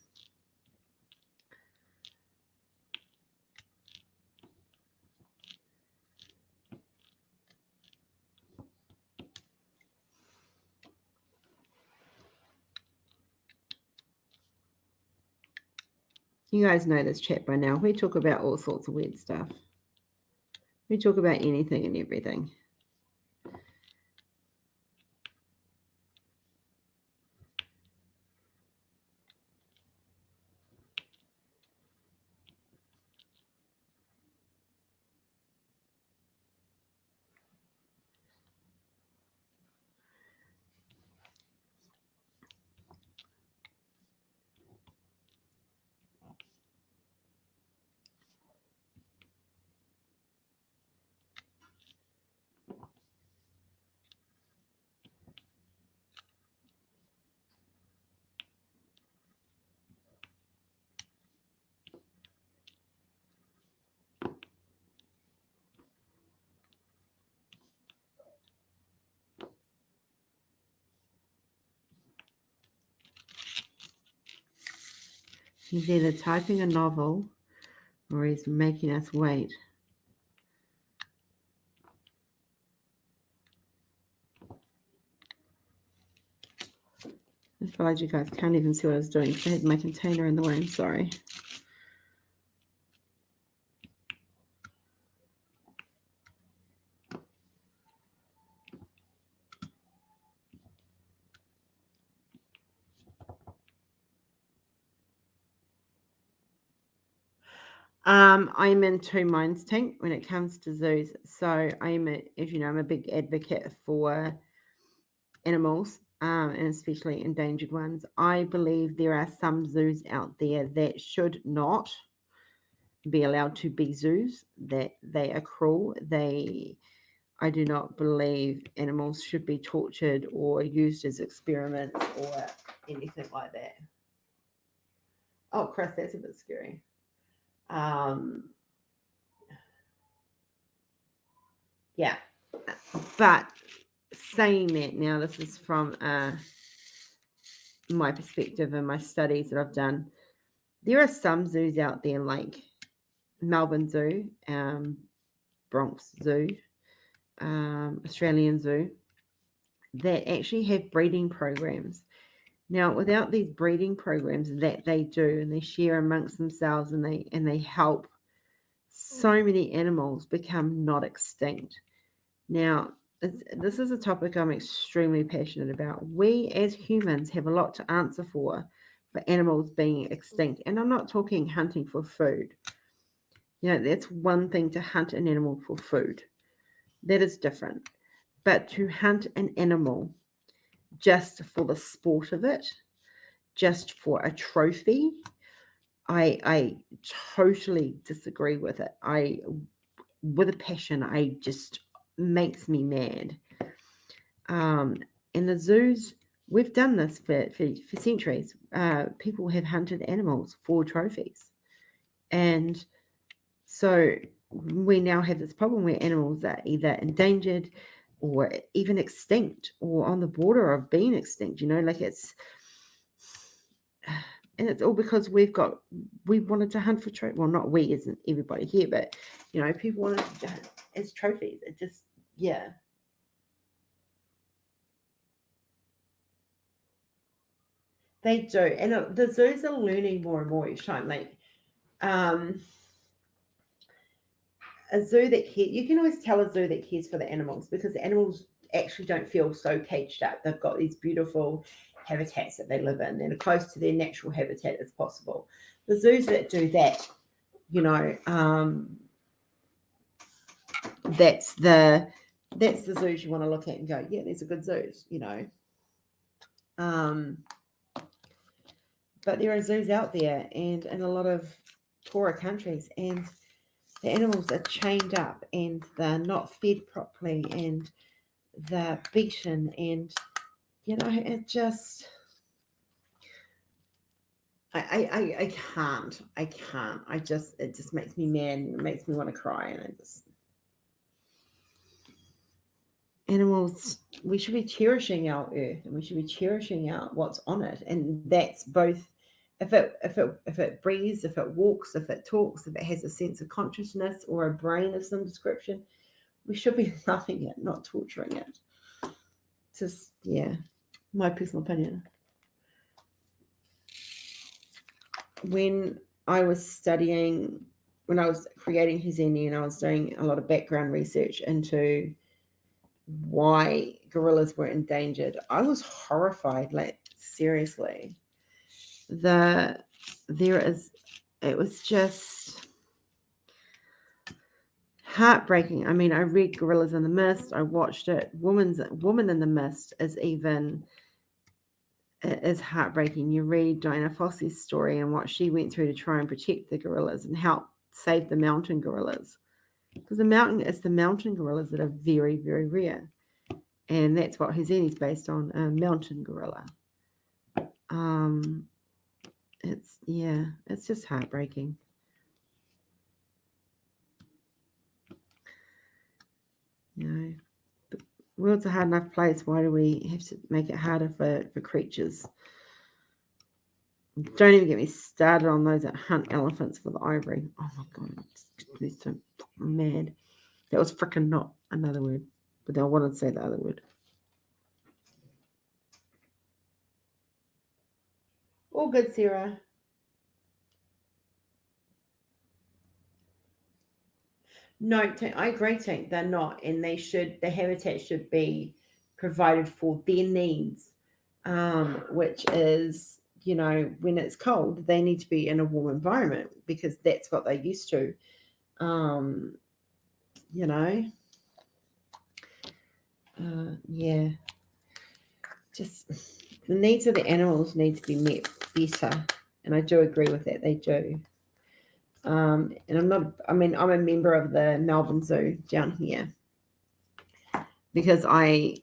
You guys know this chat by now. We talk about all sorts of weird stuff. We talk about anything and everything. He's either typing a novel or he's making us wait. I realized you guys can't even see what I was doing because I had my container in the way. I'm sorry. I'm in two minds, Tink, when it comes to zoos. So as you know, I'm a big advocate for animals, and especially endangered ones. I believe there are some zoos out there that should not be allowed to be zoos, that they are cruel. I do not believe animals should be tortured or used as experiments or anything like that. Oh, Chris, that's a bit scary. Yeah, but saying that now, this is from my perspective and my studies that I've done. There are some zoos out there like Melbourne Zoo, Bronx Zoo, Australian Zoo, that actually have breeding programs. Now, without these breeding programs that they do and they share amongst themselves and they help so many animals become not extinct. Now, this is a topic I'm extremely passionate about. We as humans have a lot to answer for animals being extinct. And I'm not talking hunting for food. You know, that's one thing to hunt an animal for food. That is different. But to hunt an animal just for the sport of it, just for a trophy, I totally disagree with it. With a passion, I just makes me mad. And the zoos, we've done this for centuries. People have hunted animals for trophies. And so we now have this problem where animals are either endangered or even extinct or on the border of being extinct, you know, like it's all because we wanted to hunt for trophies. Well, not we, isn't everybody here, but you know, people wanted to hunt as trophies. It just, yeah. They do. And the zoos are learning more and more each time. Like, a zoo that cares, you can always tell a zoo that cares for the animals because the animals actually don't feel so caged up. They've got these beautiful habitats that they live in. They're close to their natural habitat as possible. The zoos that do that, you know, that's the zoos you want to look at and go, yeah, these are good zoos, you know. But there are zoos out there and in a lot of poorer countries, and the animals are chained up and they're not fed properly and they're beaten, and you know, it just I can't. It just makes me mad and it makes me want to cry, and animals, we should be cherishing our earth and we should be cherishing what's on it, and that's both if it breathes, if it walks, if it talks, if it has a sense of consciousness or a brain of some description, we should be loving it, not torturing it. Just, yeah, my personal opinion. When I was creating Hizeni, and I was doing a lot of background research into why gorillas were endangered, I was horrified, like seriously. It was just heartbreaking. I mean, I read Gorillas in the Mist, I watched it. Woman in the Mist is heartbreaking. You read Diana Fossey's story and what she went through to try and protect the gorillas and help save the mountain gorillas, because it's the mountain gorillas that are very, very rare, and that's what Hizeni is based on, a mountain gorilla. It's just heartbreaking. You know, the world's a hard enough place. Why do we have to make it harder for creatures? Don't even get me started on those that hunt elephants for the ivory. Oh my god, it's so mad. That was freaking not another word, but I wanted to say the other word. All good, Sarah. No, I agree, Tink. They're not, and the habitat should be provided for their needs, which is, you know, when it's cold, they need to be in a warm environment because that's what they're used to. You know, yeah, just the needs of the animals need to be met better, and I do agree with that. They do. And I'm a member of the Melbourne Zoo down here because I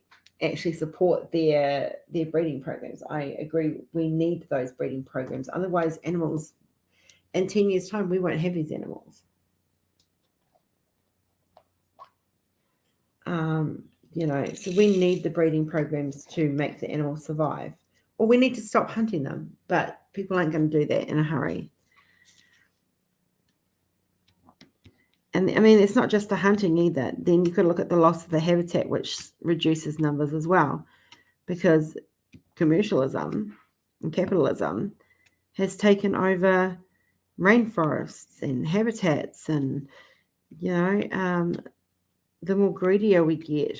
actually support their breeding programs. I agree, we need those breeding programs. Otherwise, animals, in 10 years' time, we won't have these animals. So we need the breeding programs to make the animals survive, or we need to stop hunting them, but people aren't going to do that in a hurry. And I mean, it's not just the hunting either. Then you could look at the loss of the habitat, which reduces numbers as well, because commercialism and capitalism has taken over rainforests and habitats, and the more greedier we get,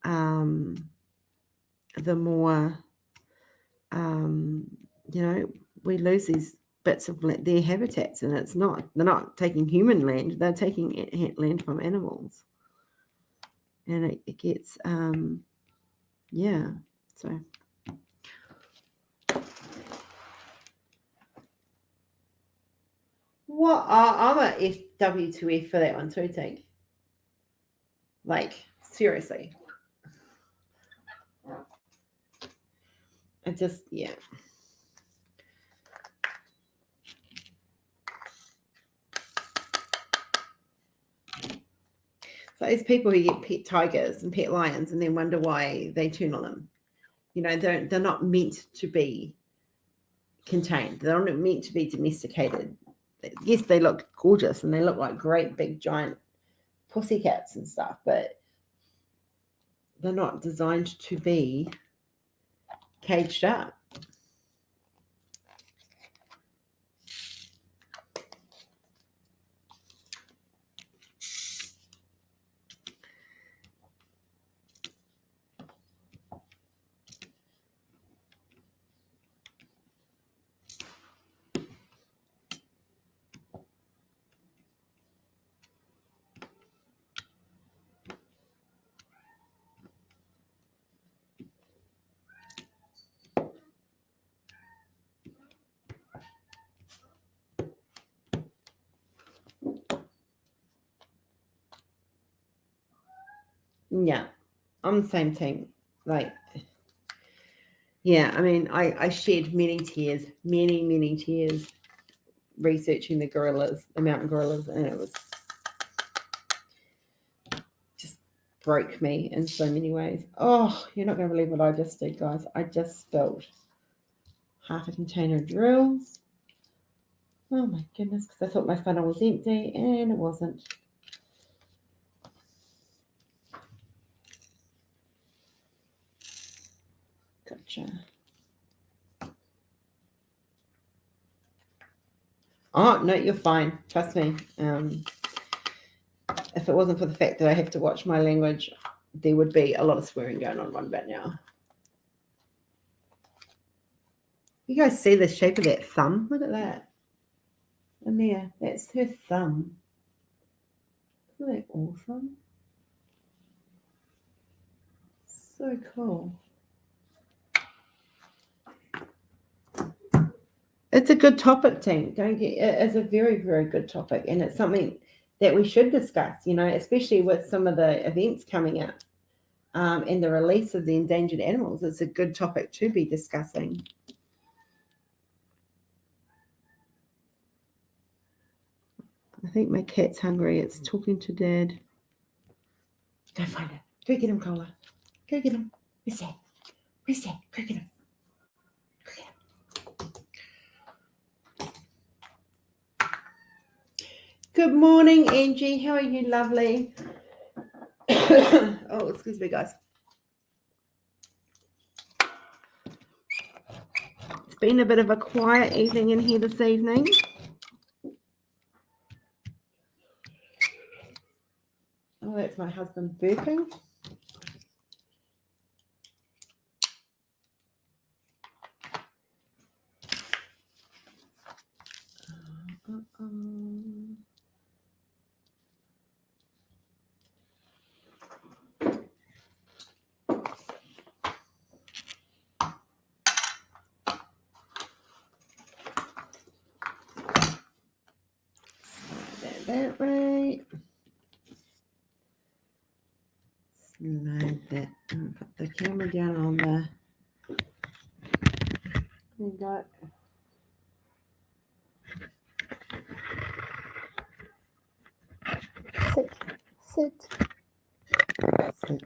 the more we lose these bits of their habitats, and they're not taking human land, they're taking land from animals, and it gets so what I'm a FW2F for that one too, Tink. Like, seriously. I just, yeah. So these people who get pet tigers and pet lions and then wonder why they turn on them. They're not meant to be contained. They're not meant to be domesticated. Yes, they look gorgeous and they look like great big giant pussycats and stuff, but they're not designed to be caged up. Yeah, I'm the same team. Like, yeah, I mean, I shed many tears researching the mountain gorillas, and it was just broke me in so many ways. Oh, you're not going to believe what I just did, guys. I just spilled half a container of drills. Oh my goodness, because I thought my funnel was empty, and it wasn't. Gotcha. Oh, no, you're fine. Trust me. If it wasn't for the fact that I have to watch my language, there would be a lot of swearing going on right about now. You guys see the shape of that thumb? Look at that. And there, that's her thumb. Isn't that awesome? So cool. It's a good topic, team. It's a very, very good topic, and it's something that we should discuss, especially with some of the events coming up and the release of the endangered animals. It's a good topic to be discussing. I think my cat's hungry. It's talking to Dad. Go find it. Go get him, Cola. Go get him. Where's Dad? Where's Dad? Go get him. Good morning, Angie. How are you, lovely? Oh, excuse me, guys. It's been a bit of a quiet evening in here this evening. Oh, that's my husband burping. That right. Slide that and put the camera down on the. We got. Sit. It's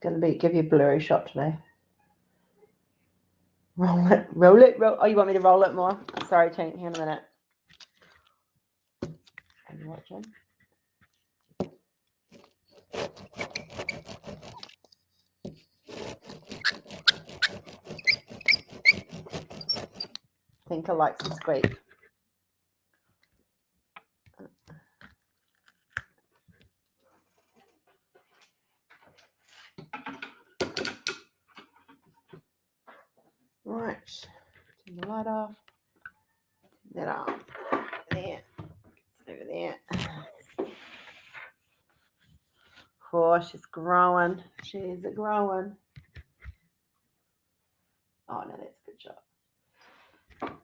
going to give you a blurry shot today. Roll it, roll it, roll. Oh, you want me to roll it more? Sorry, Tink, hang on a minute. Are you watching? Tinker likes to squeak. Right, turn the light off. Turn that on. There. Over there. Oh, she's growing. She's growing. Oh, no, that's a good shot.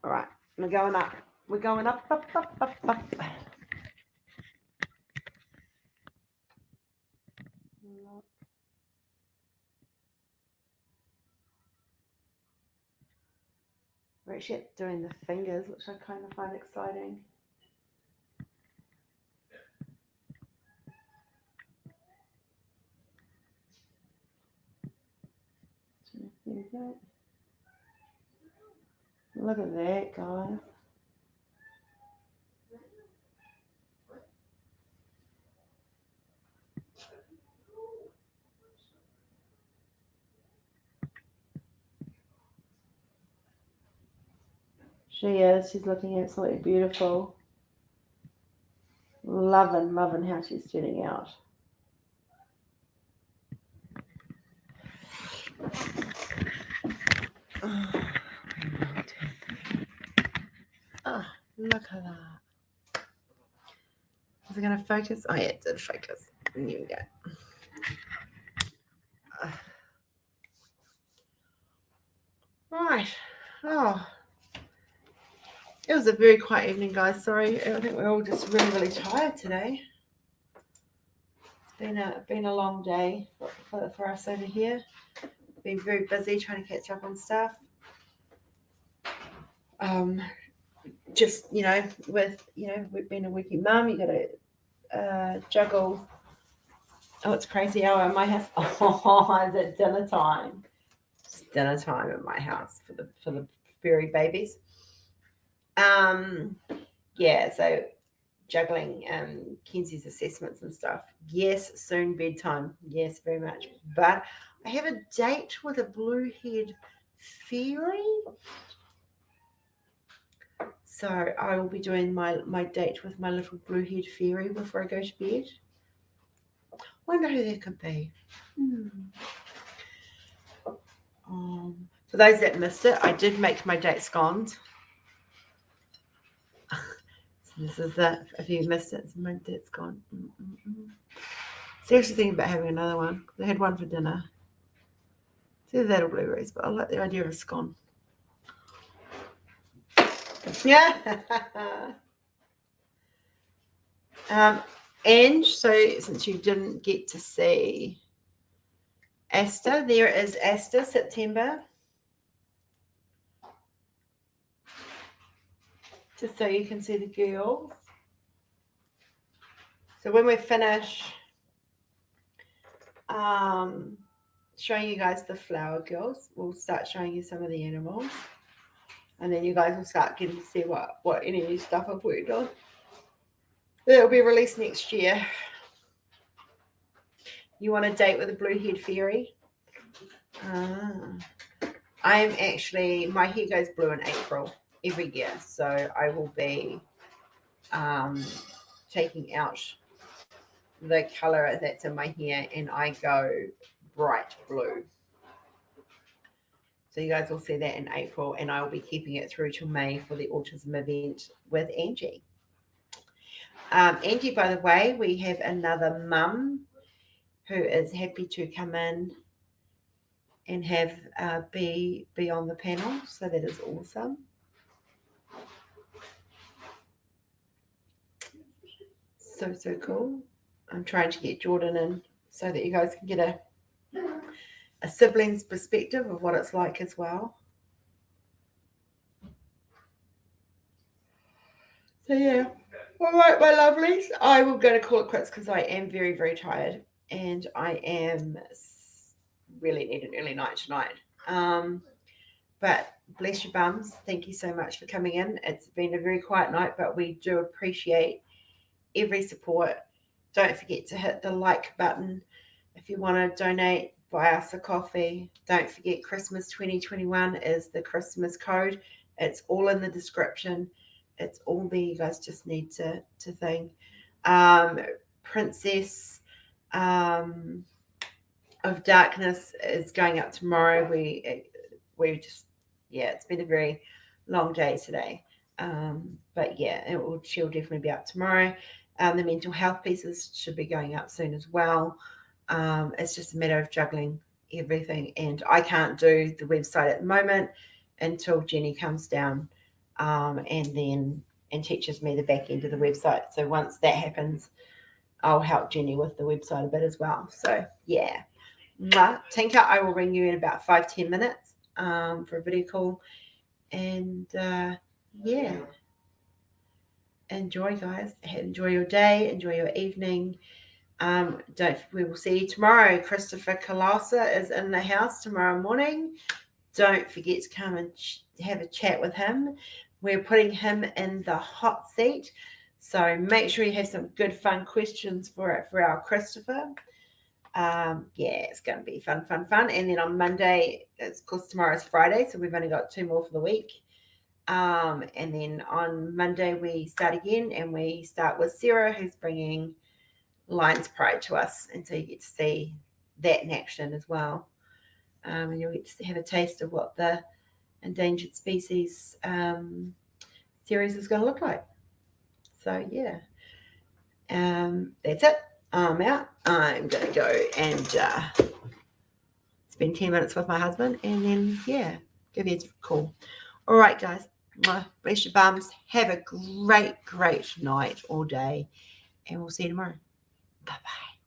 All right, we're going up. We're going up, up, up, up, up. We're actually doing the fingers, which I kind of find exciting. There we go. Look at that, guys. She is. She's looking absolutely beautiful. Loving how she's turning out. Oh, look at that. Is it going to focus? Oh, yeah, it did focus. There we go. Right. Oh. It was a very quiet evening, guys. Sorry. I think we're all just really, really tired today. It's been a long day for us over here. Been very busy trying to catch up on stuff. Just, with being a working mum, you got to juggle. Oh, it's crazy hour at my house. Oh, is it dinner time? It's dinner time at my house for the furry babies. Yeah, so juggling Kenzie's assessments and stuff. Yes, soon bedtime. Yes, very much. But I have a date with a blue-haired fairy. So I will be doing my date with my little blue-haired fairy before I go to bed. Wonder who that could be. For those that missed it, I did make my date scones. So this is that. If you missed it, my date's gone. Seriously thinking about having another one. They had one for dinner. It's either that or blueberries, but I like the idea of a scone. Yeah. And so since you didn't get to see Asta, there is Asta, September. Just so you can see the girls. So when we finish showing you guys the flower girls, we'll start showing you some of the animals. And then you guys will start getting to see what any new stuff I've worked on. It'll be released next year. You want a date with a blue-haired fairy? I'm actually, my hair goes blue in April every year. So I will be taking out the color that's in my hair and I go bright blue. So you guys will see that in April, and I will be keeping it through till May for the autism event with Angie. Angie, by the way, we have another mum who is happy to come in and have be on the panel. So that is awesome. So cool. I'm trying to get Jordan in so that you guys can get a sibling's perspective of what it's like as well. So yeah, All right, my lovelies. I will go to call it quits because I am very, very tired and I am really need an early night tonight. But bless your bums. Thank you so much for coming in. It's been a very quiet night, but we do appreciate every support. Don't forget to hit the like button if you want to donate, buy us a coffee. Don't forget Christmas 2021 is the Christmas code. It's all in the description. It's all there. You guys just need to think. Princess of Darkness is going up tomorrow. We just, yeah, it's been a very long day today. But yeah, she'll definitely be up tomorrow. The mental health pieces should be going up soon as well. It's just a matter of juggling everything, and I can't do the website at the moment until Jenny comes down and teaches me the back end of the website. So once that happens, I'll help Jenny with the website a bit as well. So yeah, Tinker, I will ring you in about 5-10 minutes for a video call, and yeah, enjoy, guys. Enjoy your day, enjoy your evening. We will see you tomorrow. Christopher Kalasa is in the house tomorrow morning. Don't forget to come and have a chat with him. We're putting him in the hot seat, so make sure you have some good fun questions for our Christopher. Yeah, it's going to be fun. And then on Monday, of course tomorrow's Friday, so we've only got 2 more for the week. And then on Monday we start again, and we start with Sarah, who's bringing Lions Pride to us, and so you get to see that in action as well. And you'll get to have a taste of what the endangered species series is going to look like. So yeah, that's it. I'm out. I'm going to go and spend 10 minutes with my husband, and then yeah, give you a call. All right, guys. Bless your bums. Have a great night all day, and we'll see you tomorrow. Bye-bye.